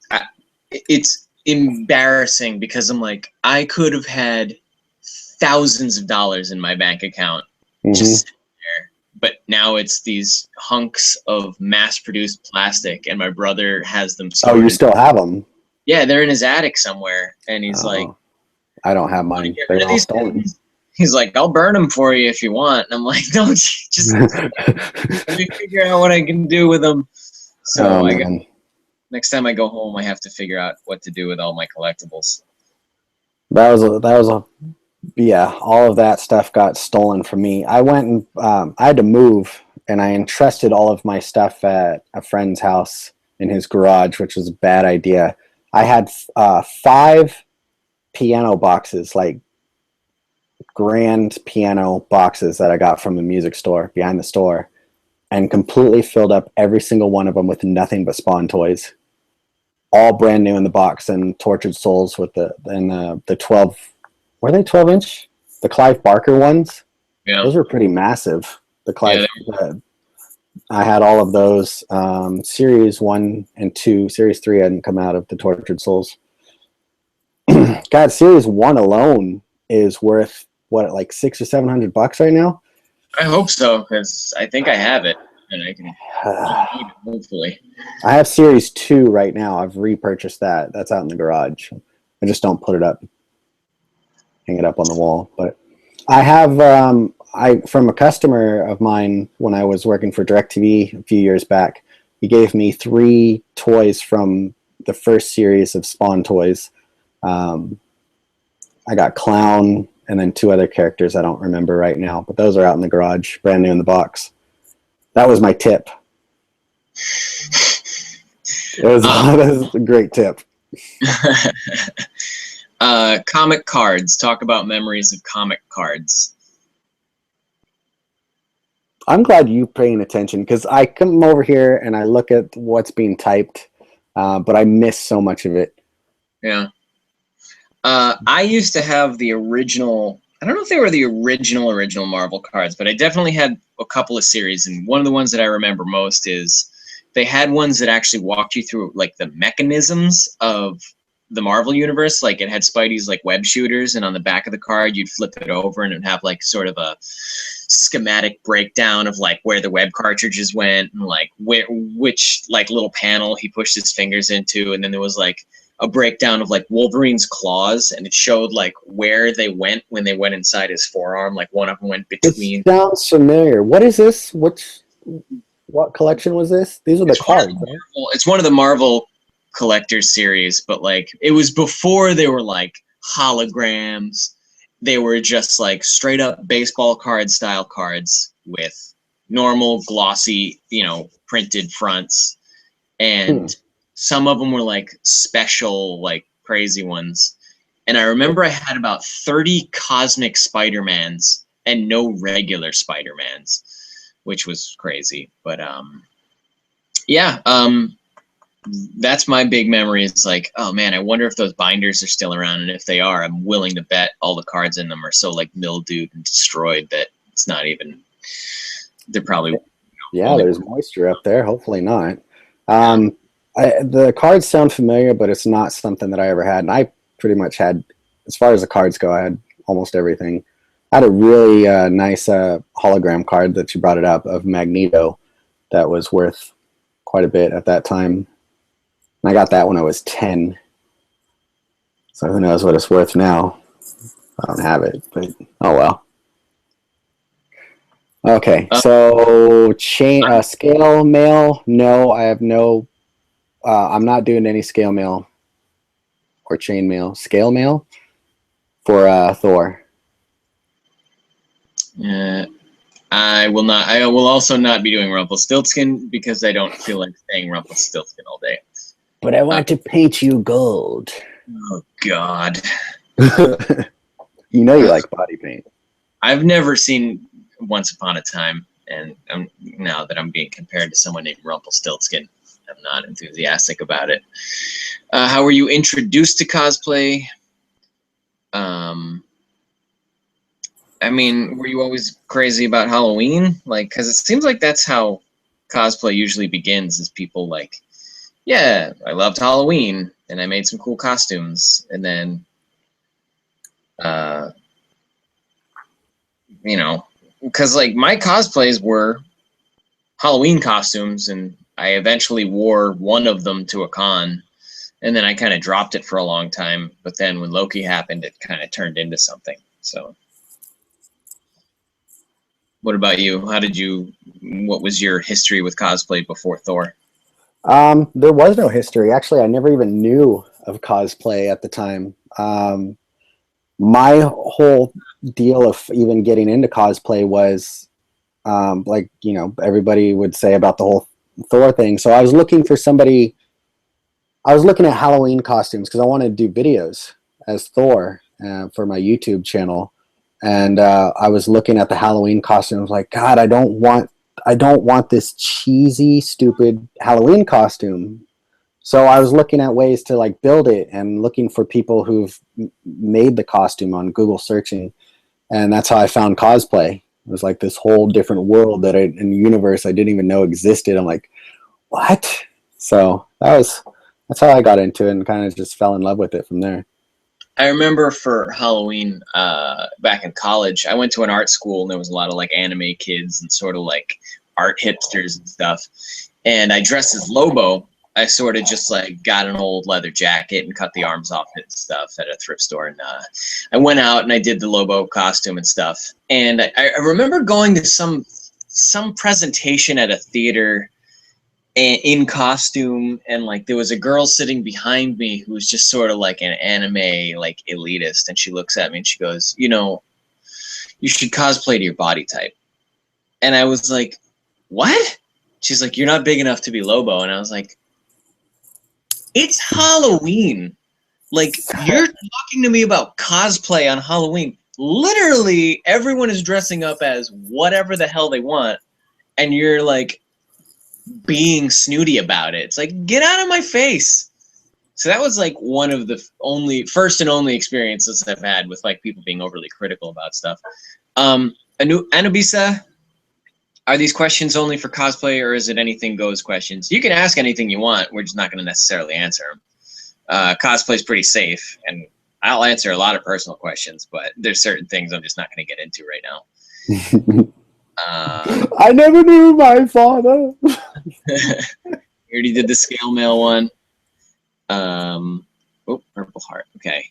embarrassing because I'm like, I could have had thousands of dollars in my bank account just sitting there, but now it's these hunks of mass-produced plastic, and my brother has them stored. Oh, you still have them? Yeah, they're in his attic somewhere, and he's like, I don't have mine. They're all stolen. He's like, I'll burn them for you if you want. And I'm like, don't, just let me figure out what I can do with them. So next time I go home, I have to figure out what to do with all my collectibles. Yeah, all of that stuff got stolen from me. I went and I had to move, and I entrusted all of my stuff at a friend's house in his garage, which was a bad idea. I had 5 piano boxes, like grand piano boxes that I got from the music store behind the store, and completely filled up every single one of them with nothing but Spawn toys. All brand new in the box, and Tortured Souls with the 12. Were they 12-inch? The Clive Barker ones? Yeah. Those were pretty massive. The Clive. Yeah, I had all of those. Series 1 and 2. Series 3 hadn't come out of the Tortured Souls. God, Series 1 alone is worth, what, like $600 or $700 right now? I hope so, because I think I have it, and I can hopefully. I have Series 2 right now. I've repurchased that. That's out in the garage. I just don't put it up, hang it up on the wall. But I have, from a customer of mine when I was working for DirecTV a few years back, he gave me 3 toys from the first series of Spawn toys. I got Clown and then 2 other characters I don't remember right now, but those are out in the garage, brand new in the box. That was my tip. That was a great tip. Comic cards. Talk about memories of comic cards. I'm glad you're paying attention, because I come over here and I look at what's being typed, but I miss so much of it. Yeah. I used to have the original, I don't know if they were the original Marvel cards, but I definitely had a couple of series, and one of the ones that I remember most is they had ones that actually walked you through like the mechanisms of the Marvel universe. Like it had Spidey's like web shooters, and on the back of the card you'd flip it over and it'd have like sort of a schematic breakdown of like where the web cartridges went and like which like little panel he pushed his fingers into, and then there was like a breakdown of like Wolverine's claws, and it showed like where they went when they went inside his forearm. Like one of them went between. It sounds familiar. What is this? What collection was this? These are the cards. It's one of the Marvel collector's series, but like it was before they were like holograms. They were just like straight up baseball card style cards with normal glossy, you know, printed fronts, and some of them were like special, like crazy ones. And I remember I had about 30 cosmic Spider-Mans and no regular Spider-Mans, which was crazy. But yeah, that's my big memory. It's like, oh man, I wonder if those binders are still around, and if they are, I'm willing to bet all the cards in them are so like mildewed and destroyed that it's not even. They're probably. Yeah, there's moisture up there. Hopefully not. The cards sound familiar, but it's not something that I ever had. And I pretty much had, as far as the cards go, I had almost everything. I had a really nice hologram card that you brought it up of Magneto that was worth quite a bit at that time. And I got that when I was 10. So who knows what it's worth now. I don't have it, but oh well. Okay, so scale mail. No, I have no. I'm not doing any scale mail or chain mail. Scale mail for Thor. I will not. I will also not be doing Rumpelstiltskin because I don't feel like saying Rumpelstiltskin all day. But I want to paint you gold. Oh God! You know you like body paint. I've never seen Once Upon a Time, and now that I'm being compared to someone named Rumpelstiltskin, I'm not enthusiastic about it. How were you introduced to cosplay? I mean, were you always crazy about Halloween? Like, because it seems like that's how cosplay usually begins, is people like, yeah, I loved Halloween, and I made some cool costumes, and then, you know, because like my cosplays were Halloween costumes, and I eventually wore one of them to a con, and then I kind of dropped it for a long time. But then when Loki happened, it kind of turned into something. So, what about you? What was your history with cosplay before Thor? There was no history. Actually, I never even knew of cosplay at the time. My whole deal of even getting into cosplay was like, you know, everybody would say about the whole Thor thing. So I was looking for somebody. I was looking at Halloween costumes because I wanted to do videos as Thor for my YouTube channel, and I was looking at the Halloween costumes. Like, God, I don't want this cheesy, stupid Halloween costume. So I was looking at ways to like build it and looking for people who've made the costume on Google searching, and that's how I found cosplay. It was like this whole different world in the universe I didn't even know existed. I'm like, what? So that's how I got into it and kind of just fell in love with it from there. I remember for Halloween back in college, I went to an art school, and there was a lot of like anime kids and sort of like art hipsters and stuff. And I dressed as Lobo. I sort of just like got an old leather jacket and cut the arms off it and stuff at a thrift store. And I went out and I did the Lobo costume and stuff. And I remember going to some presentation at a theater in costume, and like there was a girl sitting behind me who was just sort of like an anime like elitist, and she looks at me and she goes, you know, you should cosplay to your body type. And I was like, what? She's like, you're not big enough to be Lobo. And I was like, it's Halloween. Like, you're talking to me about cosplay on Halloween. Literally everyone is dressing up as whatever the hell they want, and you're like being snooty about it. It's like, get out of my face. So that was like one of the first and only experiences I've had with like people being overly critical about stuff. Anubisa, Are these questions only for cosplay, or is it anything goes questions? You can ask anything you want. We're just not going to necessarily answer them. Cosplay is pretty safe, and I'll answer a lot of personal questions, but there's certain things I'm just not going to get into right now. I never knew my father. We already did the scale mail one. Oh, Purple Heart. Okay.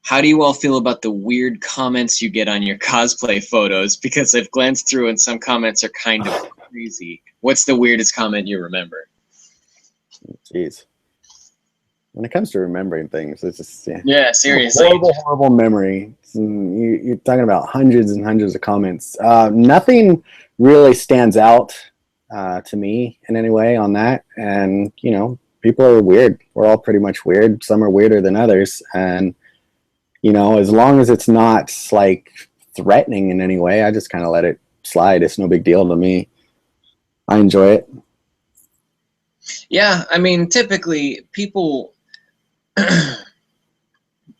How do you all feel about the weird comments you get on your cosplay photos? Because I've glanced through and some comments are kind of crazy. What's the weirdest comment you remember? Jeez. When it comes to remembering things, it's just yeah, seriously, horrible memory. You're talking about hundreds and hundreds of comments. Nothing really stands out to me in any way on that, and you know, people are weird. We're all pretty much weird. Some are weirder than others, and you know, as long as it's not like threatening in any way, I just kind of let it slide. It's no big deal to me. I enjoy it. Yeah, I mean, typically people.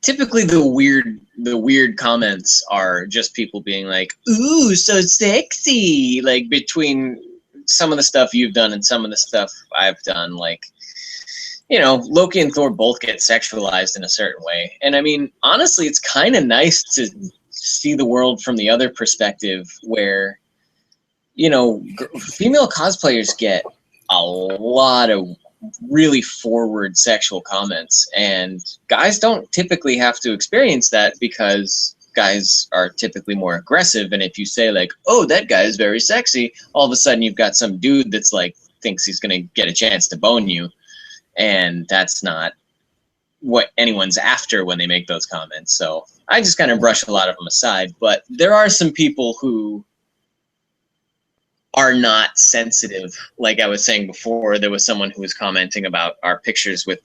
Typically the weird comments are just people being like, ooh, so sexy, like between some of the stuff you've done and some of the stuff I've done. Like, you know, Loki and Thor both get sexualized in a certain way, and I mean, honestly, it's kind of nice to see the world from the other perspective where, you know, female cosplayers get a lot of really forward sexual comments, and guys don't typically have to experience that because guys are typically more aggressive. And if you say like, oh, that guy is very sexy, all of a sudden you've got some dude that's like thinks he's gonna get a chance to bone you, and that's not what anyone's after when they make those comments. So I just kind of brush a lot of them aside. But there are some people who are not sensitive. Like I was saying before, there was someone who was commenting about our pictures with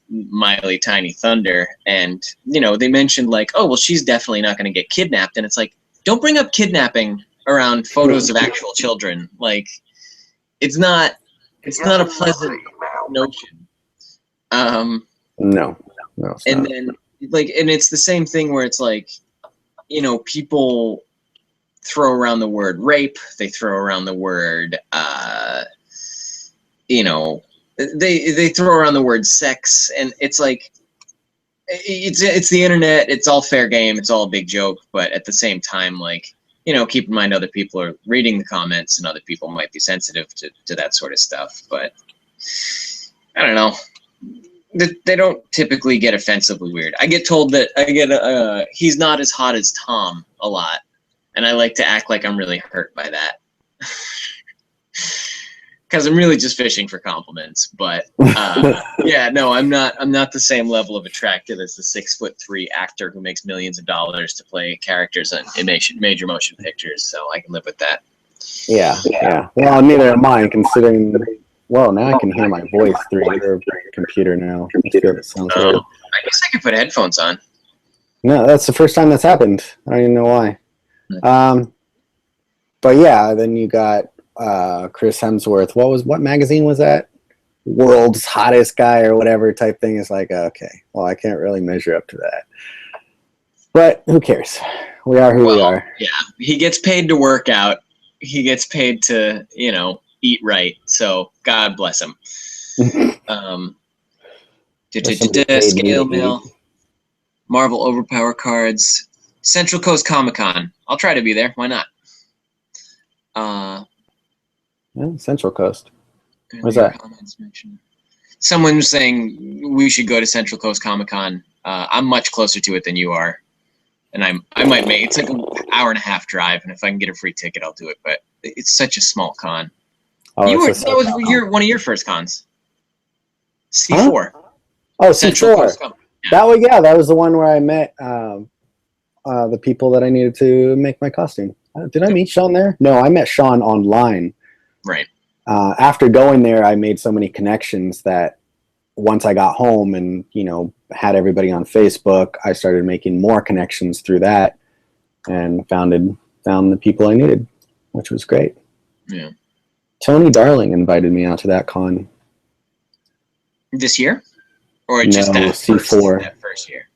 Miley Tiny Thunder, and you know, they mentioned like, oh well, she's definitely not going to get kidnapped, and it's like, don't bring up kidnapping around photos of actual children. Like, it's not a pleasant notion. No, it's and not. then like, and it's the same thing where it's like, you know, people throw around the word rape, they throw around the word you know, they throw around the word sex, and it's like, it's the internet, it's all fair game, it's all a big joke, but at the same time, like, you know, keep in mind other people are reading the comments and other people might be sensitive to that sort of stuff. But I don't know, they don't typically get offensively weird. I get told that I get he's not as hot as Tom a lot, and I like to act like I'm really hurt by that. Because I'm really just fishing for compliments. But yeah, no, I'm not the same level of attractive as the 6'3" actor who makes millions of dollars to play characters in major motion pictures. So I can live with that. Yeah. Well, neither am I, considering. Well, now I can hear my voice through your computer now. I feel it sounds weird. I guess I could put headphones on. No, that's the first time that's happened. I don't even know why. But yeah, then you got Chris Hemsworth. What magazine was that? World's Hottest Guy or whatever type thing. Is like, okay, well, I can't really measure up to that. But who cares? We are who we are. Yeah, he gets paid to work out. He gets paid to, you know, eat right. So God bless him. Scale mail, Marvel Overpower cards, Central Coast Comic-Con. I'll try to be there. Why not? Central Coast. What's that? Someone was saying we should go to Central Coast Comic-Con. I'm much closer to it than you are, and I might make it's like an hour and a half drive, and if I can get a free ticket, I'll do it. But it's such a small con. Oh, that was one of your first cons. C4. Huh? Oh, C4. Yeah. That was the one where I met the people that I needed to make my costume. Did I meet Sean there? No, I met Sean online. Right. After going there, I made so many connections that once I got home and, you know, had everybody on Facebook, I started making more connections through that and found the people I needed, which was great. Yeah. Tony Darling invited me out to that con. This year? Or just that C4. First year?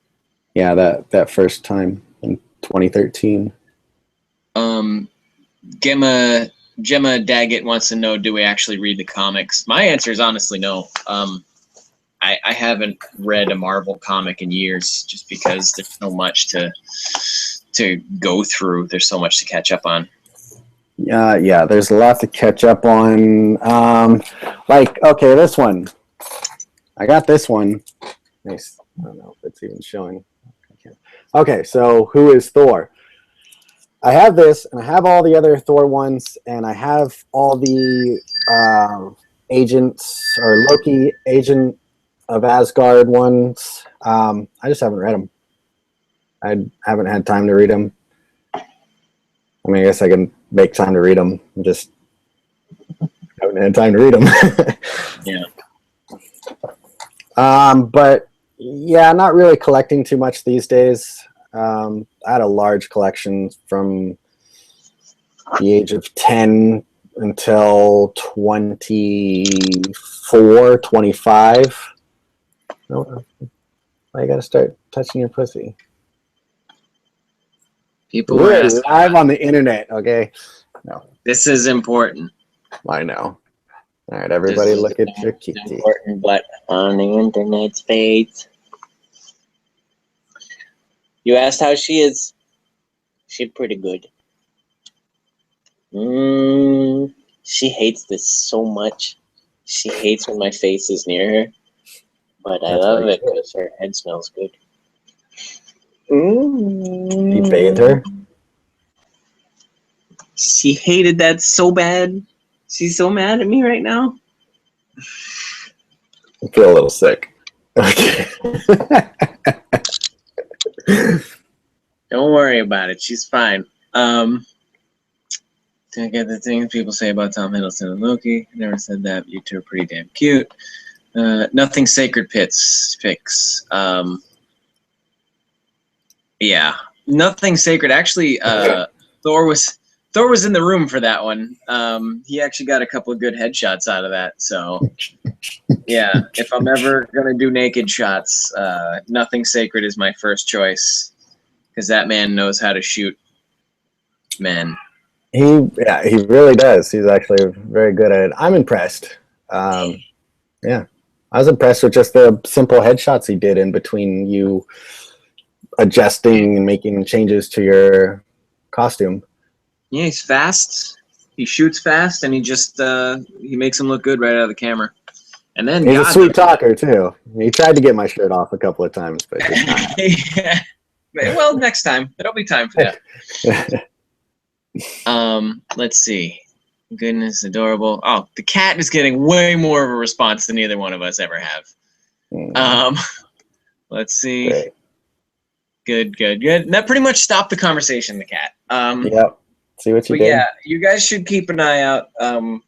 Yeah, that first time in 2013. Gemma Gemma Daggett wants to know, do we actually read the comics? My answer is honestly no. I haven't read a Marvel comic in years just because there's so much to go through. There's so much to catch up on. Yeah, there's a lot to catch up on. Like, okay, this one. I got this one. Nice. I don't know if it's even showing. Okay, so who is Thor? I have this, and I have all the other Thor ones, and I have all the agents or Loki agent of Asgard ones. I just haven't read them. I haven't had time to read them. I mean, I guess I can make time to read them. I just haven't had time to read them. Yeah. But yeah, not really collecting too much these days. I had a large collection from the age of 10 until 24, 25. No, I gotta start touching your pussy. People were We're asking live on the internet, okay? No, this is important. I know. All right, everybody, look at your kitty. Important, but on the internet space. You asked how she is. She's pretty good. She hates this so much. She hates when my face is near her. But I That's love right. it because her head smells good. You bathed her? She hated that so bad. She's so mad at me right now. I feel a little sick. Okay. Don't worry about it. She's fine. To get the things people say about Tom Hiddleston and Loki. I never said that. You two are pretty damn cute. Nothing sacred picks. Yeah, nothing sacred. Actually, Thor was in the room for that one. He actually got a couple of good headshots out of that. So, yeah, if I'm ever gonna do naked shots, nothing sacred is my first choice because that man knows how to shoot men. He really does. He's actually very good at it. I'm impressed. Yeah, I was impressed with just the simple headshots he did in between you adjusting and making changes to your costume. Yeah, he's fast. He shoots fast, and he just he makes him look good right out of the camera. And then He's a sweet talker too. He tried to get my shirt off a couple of times, but did not. Yeah. Well, next time there'll be time for that. Let's see. Goodness, adorable. Oh, the cat is getting way more of a response than either one of us ever have. Let's see. Great. Good. And that pretty much stopped the conversation, the cat. Yep. See what you did? Yeah, you guys should keep an eye out. I'm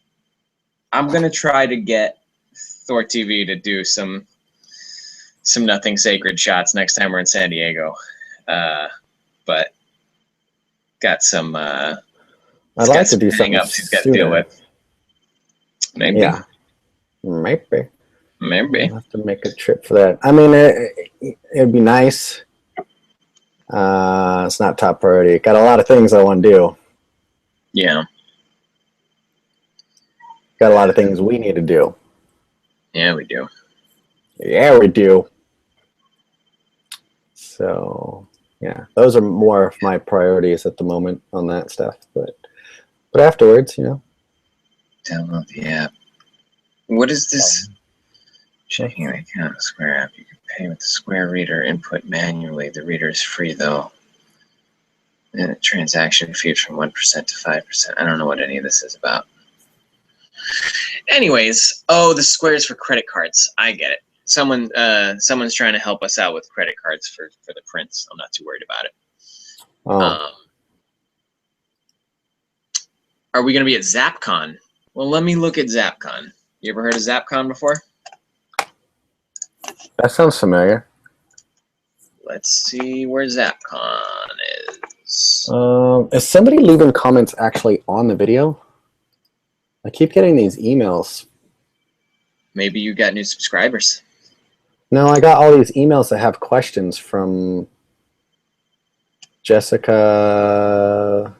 gonna try to get ThorTV to do some nothing sacred shots next time we're in San Diego. But got some I'd like to do something hang-ups he's got to deal with. Maybe. Yeah. Maybe. Maybe. I'll have to make a trip for that. I mean, it'd be nice. It's not top priority. Got a lot of things I want to do. Yeah. Got a lot of things we need to do. Yeah, we do. Yeah, we do. So, yeah, those are more of my priorities at the moment on that stuff. But afterwards, you know. Download the app. What is this? Checking your account, Square app. You can pay with the Square Reader. Input manually. The reader is free though. And a transaction fee from 1% to 5%. I don't know what any of this is about. Anyways, the Square is for credit cards. I get it. Someone's trying to help us out with credit cards for the prints. I'm not too worried about it. Are we going to be at ZapCon? Well, let me look at ZapCon. You ever heard of ZapCon before? That sounds familiar. Let's see where ZapCon is. Is somebody leaving comments actually on the video? I keep getting these emails. Maybe you got new subscribers. No, I got all these emails that have questions from Jessica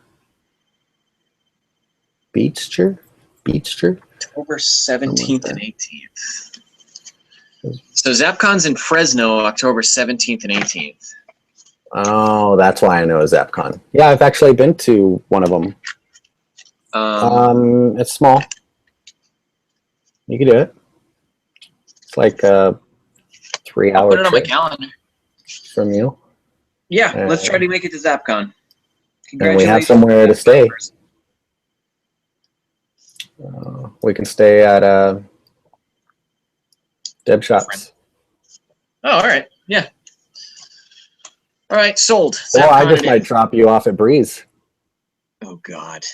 Beechster? October 17th and 18th. So ZapCon's in Fresno, October 17th and 18th. Oh, that's why I know ZapCon. Yeah, I've actually been to one of them. It's small. You can do it. It's like a 3-hour I'll put it on my trip calendar. from you. Yeah, let's try to make it to ZapCon. And we have somewhere to stay. We can stay at Deb Shops. Oh, all right. Yeah. All right, sold. Well, I ZapCon just might drop you off at Breeze. Oh, God.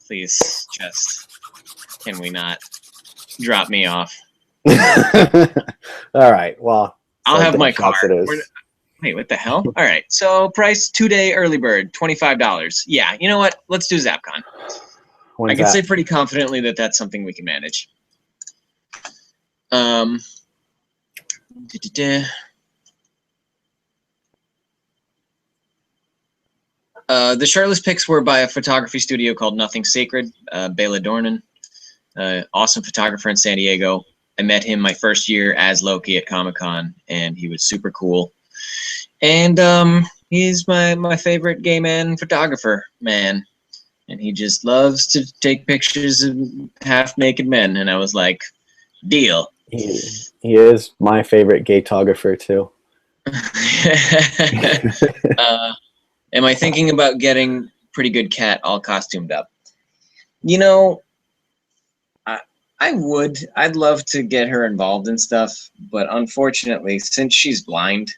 Please, just, can we not drop me off? All right. Well, I'll have my car. It is. Wait, what the hell? All right. So price 2-day early bird, $25. Yeah, you know what? Let's do ZapCon. I can say pretty confidently that that's something we can manage. The shirtless pics were by a photography studio called Nothing Sacred, Bela Dornan, awesome photographer in San Diego. I met him my first year as Loki at Comic-Con, and he was super cool. And he's my favorite gay man photographer, man. And he just loves to take pictures of half-naked men. And I was like, deal. He is my favorite gaytographer, too. Am I thinking about getting Pretty Good Cat all costumed up? You know, I would. I'd love to get her involved in stuff, but unfortunately, since she's blind,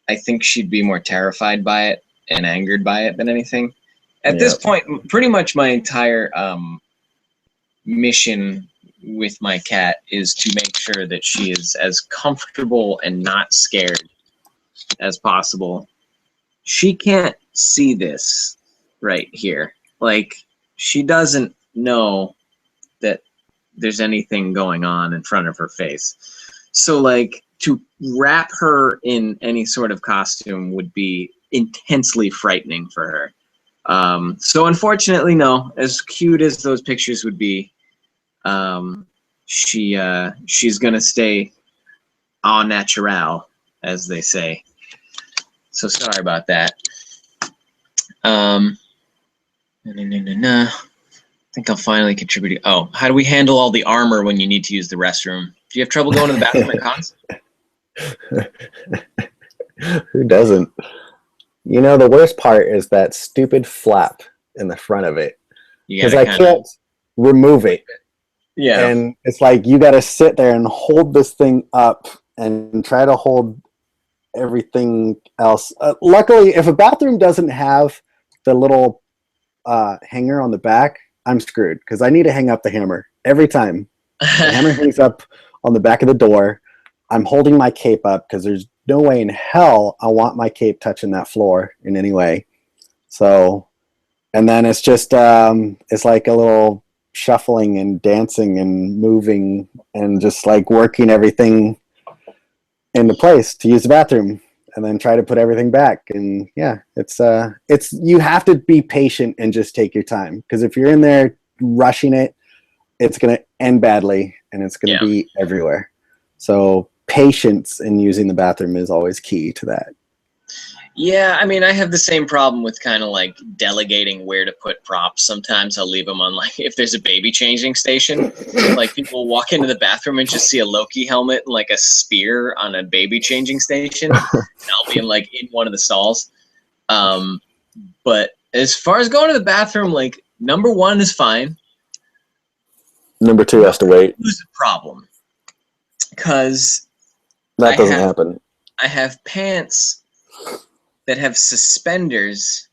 I think she'd be more terrified by it and angered by it than anything. At this point, pretty much my entire mission with my cat is to make sure that she is as comfortable and not scared as possible. She can't see this right here. Like, she doesn't know that there's anything going on in front of her face. So, like, to wrap her in any sort of costume would be intensely frightening for her. So unfortunately, no. As cute as those pictures would be, she's gonna stay au naturel, as they say. So sorry about that. I think I'll finally contribute. Oh, how do we handle all the armor when you need to use the restroom? Do you have trouble going to the bathroom at cons? Who doesn't? You know, the worst part is that stupid flap in the front of it. Because I can't remove it. Yeah. And it's like you got to sit there and hold this thing up and try to hold everything else. Luckily, if a bathroom doesn't have the little hanger on the back, I'm screwed because I need to hang up the hammer every time. The hammer hangs up on the back of the door. I'm holding my cape up because there's no way in hell I want my cape touching that floor in any way. So, and then it's just it's like a little shuffling and dancing and moving and just like working everything into place to use the bathroom and then try to put everything back. And yeah, it's you have to be patient and just take your time, because if you're in there rushing it, it's going to end badly and it's going to be everywhere. So patience in using the bathroom is always key to that. Yeah, I mean, I have the same problem with kind of like delegating where to put props. Sometimes I'll leave them on, like, if there's a baby changing station, like people walk into the bathroom and just see a Loki helmet and like a spear on a baby changing station. And I'll be in one of the stalls. But as far as going to the bathroom, like, number one is fine. Number two has to wait. Who's the problem? Because that doesn't happen. I have pants that have suspenders,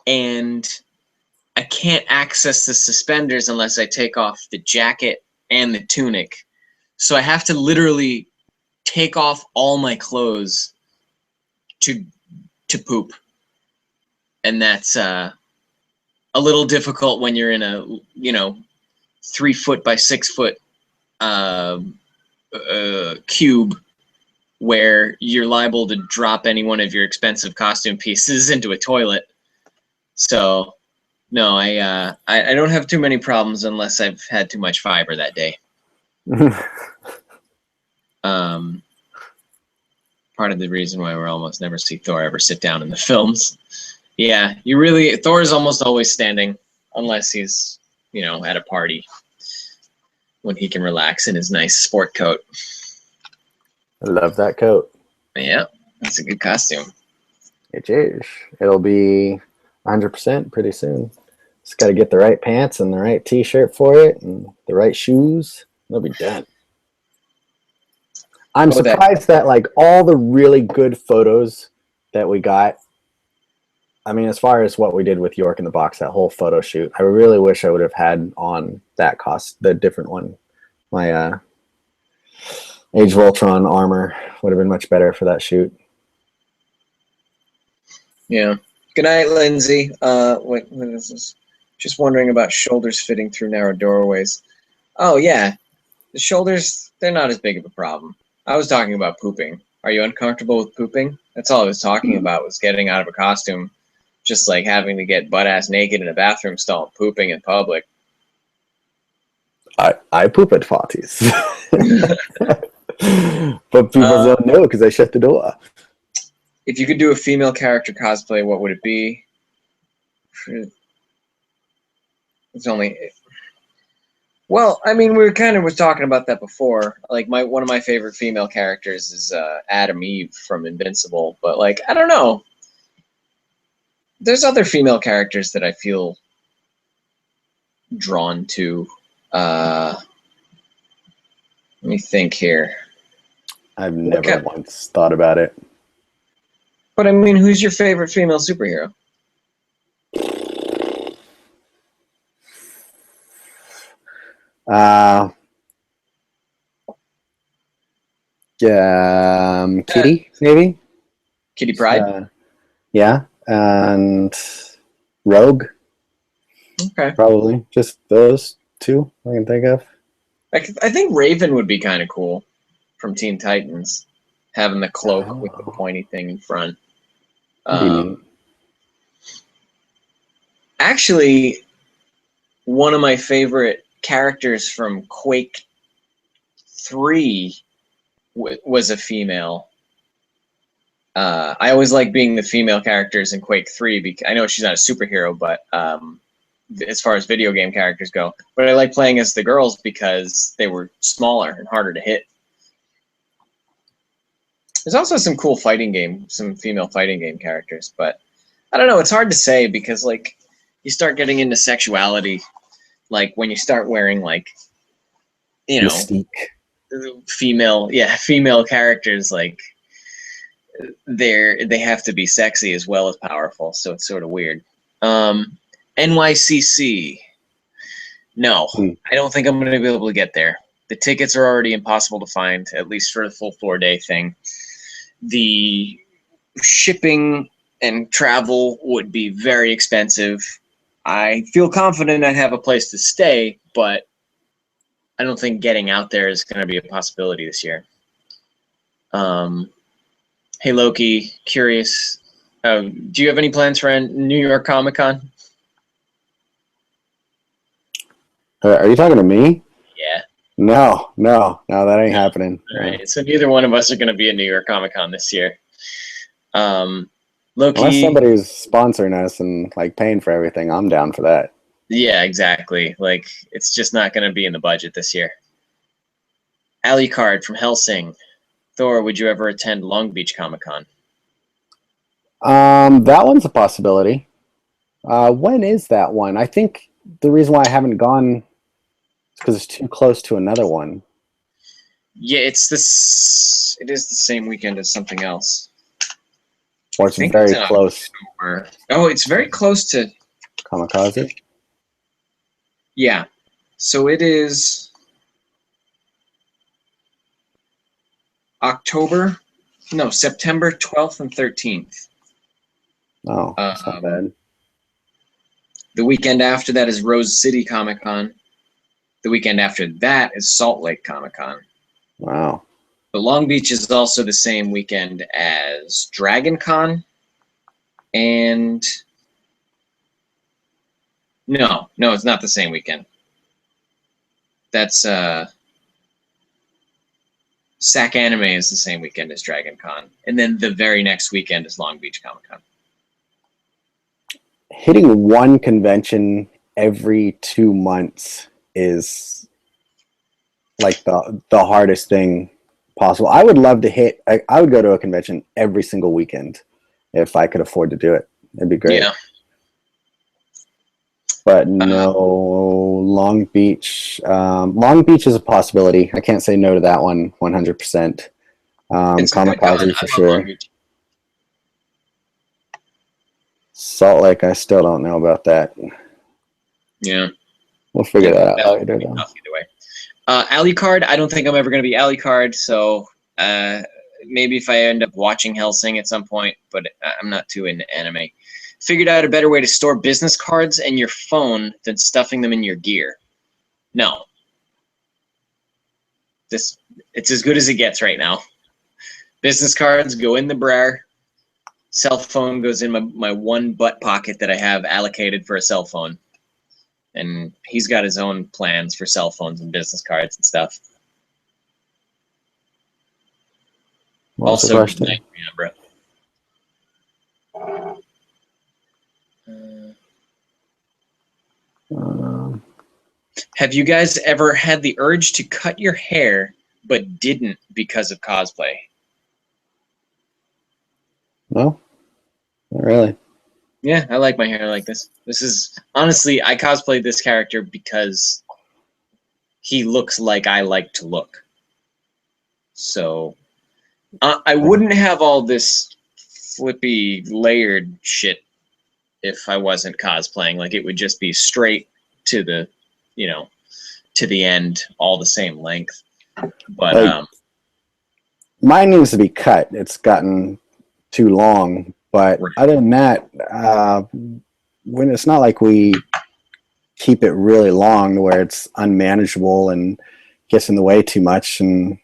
and I can't access the suspenders unless I take off the jacket and the tunic. So I have to literally take off all my clothes to poop. And that's a little difficult when you're in a 3 foot by 6 foot cube where you're liable to drop any one of your expensive costume pieces into a toilet. So No, I don't have too many problems unless I've had too much fiber that day. Part of the reason why we'll almost never see Thor ever sit down in the films. Yeah, Thor is almost always standing unless he's, at a party when he can relax in his nice sport coat. I love that coat. Yeah, that's a good costume. It is. It'll be 100% pretty soon. Just got to get the right pants and the right t-shirt for it and the right shoes. It'll be done. I'm surprised that like all the really good photos that we got, I mean, as far as what we did with York in the Box, that whole photo shoot, I really wish I would have had on that the different one. My Age of Ultron armor would have been much better for that shoot. Yeah. Good night, Lindsay. What is this? Just wondering about shoulders fitting through narrow doorways. Oh, yeah. The shoulders, they're not as big of a problem. I was talking about pooping. Are you uncomfortable with pooping? That's all I was talking about, was getting out of a costume. Just like having to get butt-ass naked in a bathroom stall and pooping in public. I poop at parties. But people don't know because I shut the door. If you could do a female character cosplay, what would it be? It's only... Well, I mean, we kind of was talking about that before. Like, one of my favorite female characters is Adam Eve from Invincible. But, like, I don't know. There's other female characters that I feel drawn to. Let me think here. I've never once thought about it. But, I mean, who's your favorite female superhero? Kitty, maybe? Kitty Pryde? Yeah, and Rogue. Okay. Probably. Just those two I can think of. I think Raven would be kind of cool from Teen Titans, having the cloak with the pointy thing in front. Actually, one of my favorite characters from Quake 3 was a female. I always like being the female characters in Quake 3 because I know she's not a superhero, but as far as video game characters go, but I like playing as the girls because they were smaller and harder to hit. There's also some female fighting game characters, but I don't know. It's hard to say because like you start getting into sexuality, like when you start wearing like, Mystique. female characters, like they have to be sexy as well as powerful, so it's sort of weird. NYCC. No, I don't think I'm going to be able to get there. The tickets are already impossible to find, at least for the full 4-day thing. The shipping and travel would be very expensive. I feel confident I'd have a place to stay, but I don't think getting out there is going to be a possibility this year. Hey, Loki, curious. Do you have any plans for New York Comic Con? Are you talking to me? Yeah. No, that ain't happening. All right, so neither one of us are going to be at New York Comic Con this year. Loki, unless somebody's sponsoring us and like paying for everything, I'm down for that. Yeah, exactly. Like it's just not going to be in the budget this year. Alucard from Helsing. Thor, would you ever attend Long Beach Comic Con? That one's a possibility. When is that one? I think the reason why I haven't gone is because it's too close to another one. Yeah, it is the same weekend as something else. Or it's very close. Oh, it's very close to Kamikaze? Yeah. So it is September 12th and 13th. Oh, that's not bad. The weekend after that is Rose City Comic Con. The weekend after that is Salt Lake Comic Con. Wow. But Long Beach is also the same weekend as Dragon Con and No, it's not the same weekend. That's SAC Anime is the same weekend as Dragon Con, and then the very next weekend is Long Beach Comic Con. Hitting one convention every 2 months is like the hardest thing possible. I would love to hit. I would go to a convention every single weekend if I could afford to do it. It'd be great. Yeah. But no, Long Beach. Long Beach is a possibility. I can't say no to that one 100%. It's a good con. Kamikaze I for love sure. Long Beach. Salt Lake, I still don't know about that. Yeah. We'll figure that out would later. be tough either way. Alucard, I don't think I'm ever going to be Alucard, so maybe if I end up watching Hellsing at some point, but I'm not too into anime. Figured out a better way to store business cards and your phone than stuffing them in your gear. No. It's as good as it gets right now. Business cards go in the brer. Cell phone goes in my one butt pocket that I have allocated for a cell phone. And he's got his own plans for cell phones and business cards and stuff. What's the Also, question? good night, bro. Have you guys ever had the urge to cut your hair but didn't because of cosplay? No, not really. Yeah, I like my hair like this. This is honestly, I cosplayed this character because he looks like I like to look. So I wouldn't have all this flippy layered shit if I wasn't cosplaying. Like it would just be straight to the, to the end, all the same length. But Like, mine needs to be cut. It's gotten too long. But right. other than that, when it's not like we keep it really long to where it's unmanageable and gets in the way too much, and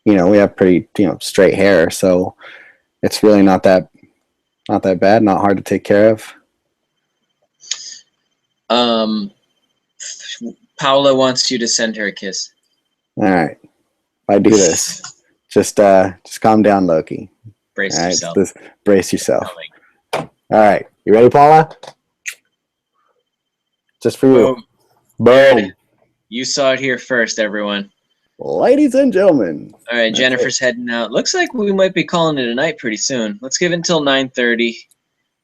we have pretty straight hair, so it's really not that bad, not hard to take care of. Paula wants you to send her a kiss. All right, if I do this, just calm down, Loki. Brace all right, yourself. Brace yourself. All right, you ready, Paula? Just for you. Boom. You saw it here first, everyone. Ladies and gentlemen. All right, Jennifer's heading out. Looks like we might be calling it a night pretty soon. Let's give it until 9:30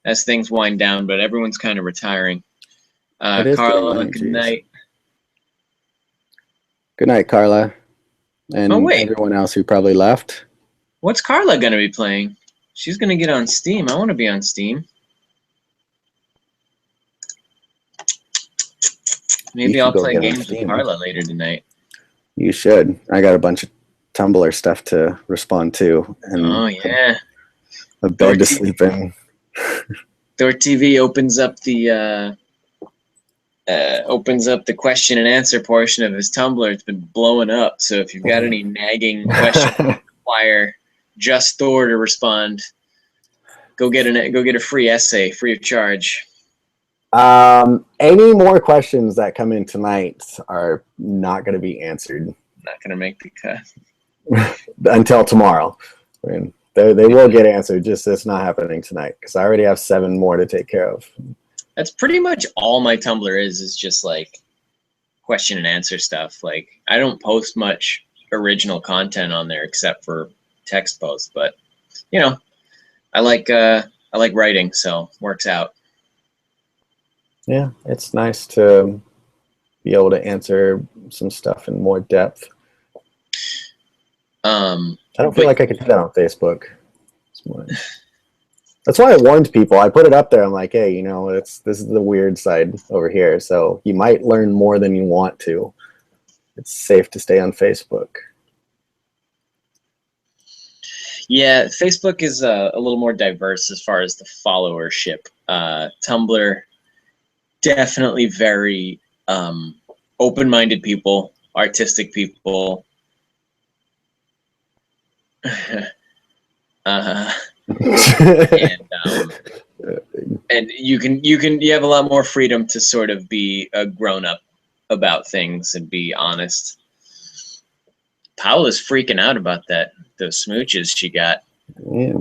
as things wind down, but everyone's kind of retiring. Carla, good night. Good night, Carla. And everyone else who probably left. What's Carla going to be playing? She's going to get on Steam. I want to be on Steam. Maybe I'll play games with Carla later tonight. You should. I got a bunch of Tumblr stuff to respond to. And oh, yeah. A bed to sleep in. ThorTV opens up the question and answer portion of his Tumblr. It's been blowing up. So if you've got any nagging questions that require just Thor to respond, go get a free essay, free of charge. Any more questions that come in tonight are not going to be answered. Not going to make the cut until tomorrow. I mean, they will get answered. Just it's not happening tonight because I already have 7 more to take care of. That's pretty much all my Tumblr is just like question and answer stuff. Like I don't post much original content on there except for text posts, but I like writing, so works out. Yeah, it's nice to be able to answer some stuff in more depth. I don't feel like I could do that on Facebook. That's why I warned people. I put it up there. I'm like, hey, this is the weird side over here. So you might learn more than you want to. It's safe to stay on Facebook. Yeah, Facebook is a little more diverse as far as the followership. Tumblr, definitely very open-minded people, artistic people. And, And you have a lot more freedom to sort of be a grown up about things and be honest. Paula's freaking out about those smooches she got. Yeah.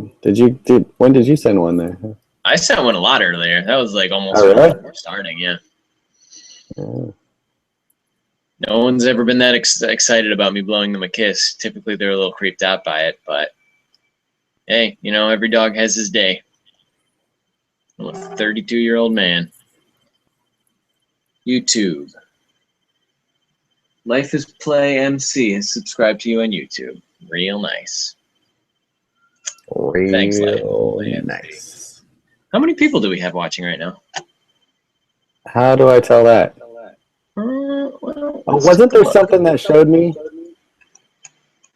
When did you send one there? I sent one a lot earlier. That was like almost before starting, yeah. Yeah. No one's ever been that excited about me blowing them a kiss. Typically, they're a little creeped out by it, but hey, you know, every dog has his day. I'm a 32-year-old man. YouTube. Life is Play MC has subscribed to you on YouTube. Real nice. Thanks, Life. Nice. How many people do we have watching right now? How do I tell that? Wasn't there something that showed me?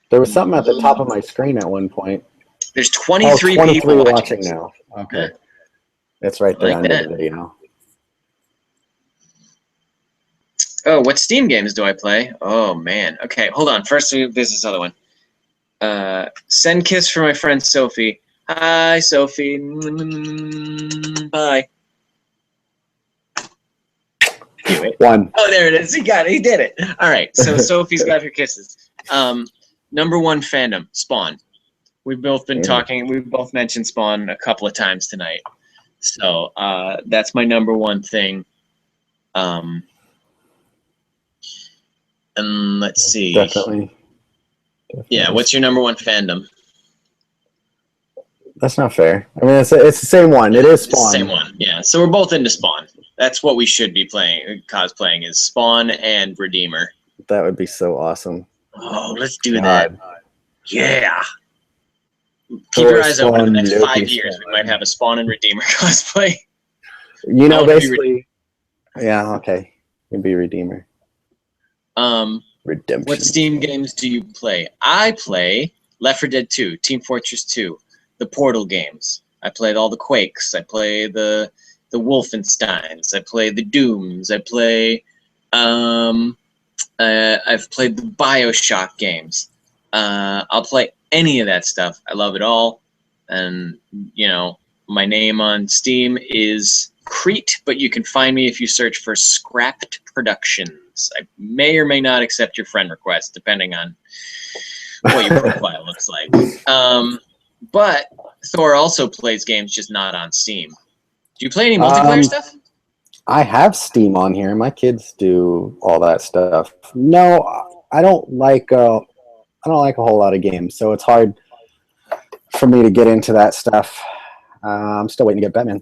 There was something at the top of my screen at one point. There's 23 people watching now. Okay. Yeah. It's right there under the video. Oh, what Steam games do I play? Oh, man. Okay, hold on. First, there's this other one. Send kiss for my friend Sophie. Hi, Sophie. Bye. One. Oh, there it is. He got it. He did it. All right. So Sophie's got her kisses. Number one fandom, Spawn. We've both been talking. We've both mentioned Spawn a couple of times tonight. So that's my number one thing. And let's see. Definitely. Yeah. What's your number one fandom? That's not fair. I mean, it's the same one. It is Spawn. It's the same one. Yeah. So we're both into Spawn. That's what we should be cosplaying is Spawn and Redeemer. That would be so awesome. Oh, let's do that. Yeah. Keep your eyes open in the next 5 years. We might have a Spawn and Redeemer cosplay. You know, basically. Yeah, okay. You can be Redeemer. Redemption. What Steam games do you play? I play Left 4 Dead 2, Team Fortress 2, the Portal games. I played all the Quakes. I play the Wolfensteins. I play the Dooms. I play I've played the BioShock games. I'll play any of that stuff. I love it all. And you know, my name on Steam is Crete, but you can find me if you search for Scrapped Productions. I may or may not accept your friend request, depending on what your profile looks like. But Thor also plays games, just not on Steam. Do you play any multiplayer stuff? I have Steam on here. My kids do all that stuff. No, I don't like a whole lot of games, so it's hard for me to get into that stuff. I'm still waiting to get Batman.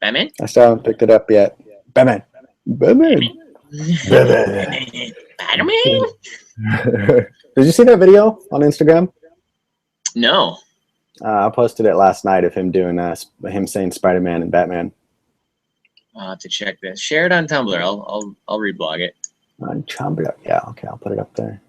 Batman? I still haven't picked it up yet. Batman. Batman. Batman. Batman. Did you see that video on Instagram? No. I posted it last night of him doing him saying Spider-Man and Batman. I'll have to check this. Share it on Tumblr. I'll reblog it. On Tumblr, yeah, okay, I'll put it up there.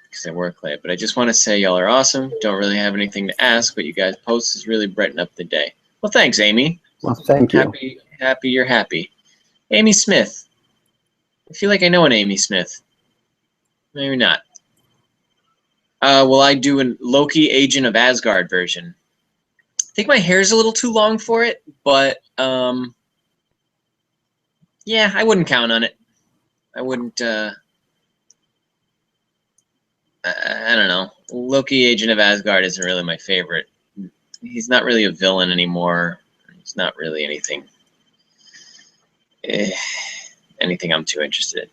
Because I work late, but I just want to say y'all are awesome. Don't really have anything to ask, but you guys post is really brighten up the day. Well, thanks, Amy. Well, thank you. Happy you're happy. Amy Smith. I feel like I know an Amy Smith. Maybe not. Will I do a Loki Agent of Asgard version? I think my hair's a little too long for it, but yeah, I wouldn't count on it. I wouldn't. I don't know. Loki Agent of Asgard isn't really my favorite. He's not really a villain anymore. He's not really anything. Anything I'm too interested in.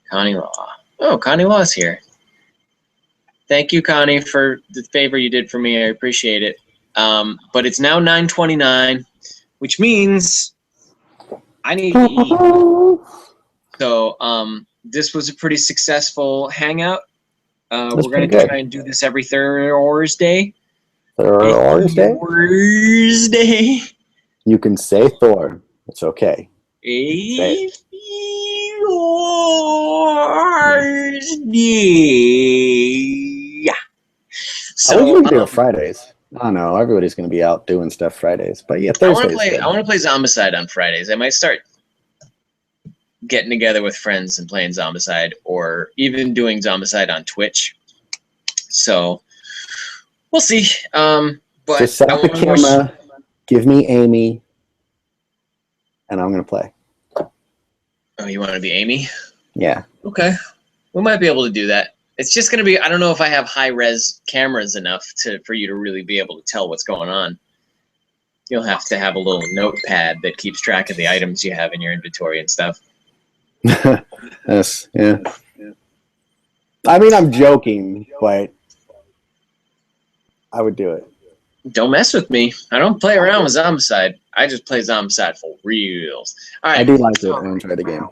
Connie Law. Oh, Connie Law's here. Thank you, Connie, for the favor you did for me. I appreciate it. But it's now 9:29, which means I need to eat. So this was a pretty successful hangout. We're going to try and do this every Thursday. Thursday. You can say Thor. It's okay. Thursday. So I was going to do Fridays. I don't know. Everybody's going to be out doing stuff Fridays, but yeah, Thursdays. I want to play Zombicide on Fridays. I might start getting together with friends and playing Zombicide, or even doing Zombicide on Twitch. So we'll see. But But Just set I up the want to wish. camera, give me Amy, and I'm gonna play. Oh, you want to be Amy? Yeah. Okay, we might be able to do that. It's just gonna be. I don't know if I have high res cameras enough for you to really be able to tell what's going on. You'll have to have a little notepad that keeps track of the items you have in your inventory and stuff. Yes. Yeah. I mean, I'm joking, but I would do it. Don't mess with me. I don't play around with Zombicide. I just play Zombicide for reals. All I right. do like it. I enjoy the game.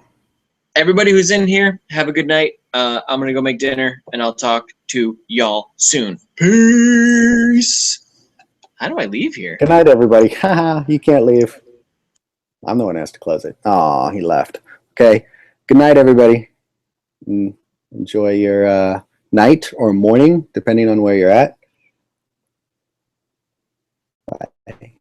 Everybody who's in here, have a good night. I'm going to go make dinner, and I'll talk to y'all soon. Peace. How do I leave here? Good night, everybody. Haha, you can't leave. I'm the one who has to close it. Aw, he left. Okay. Good night, everybody. Enjoy your night or morning, depending on where you're at. Bye.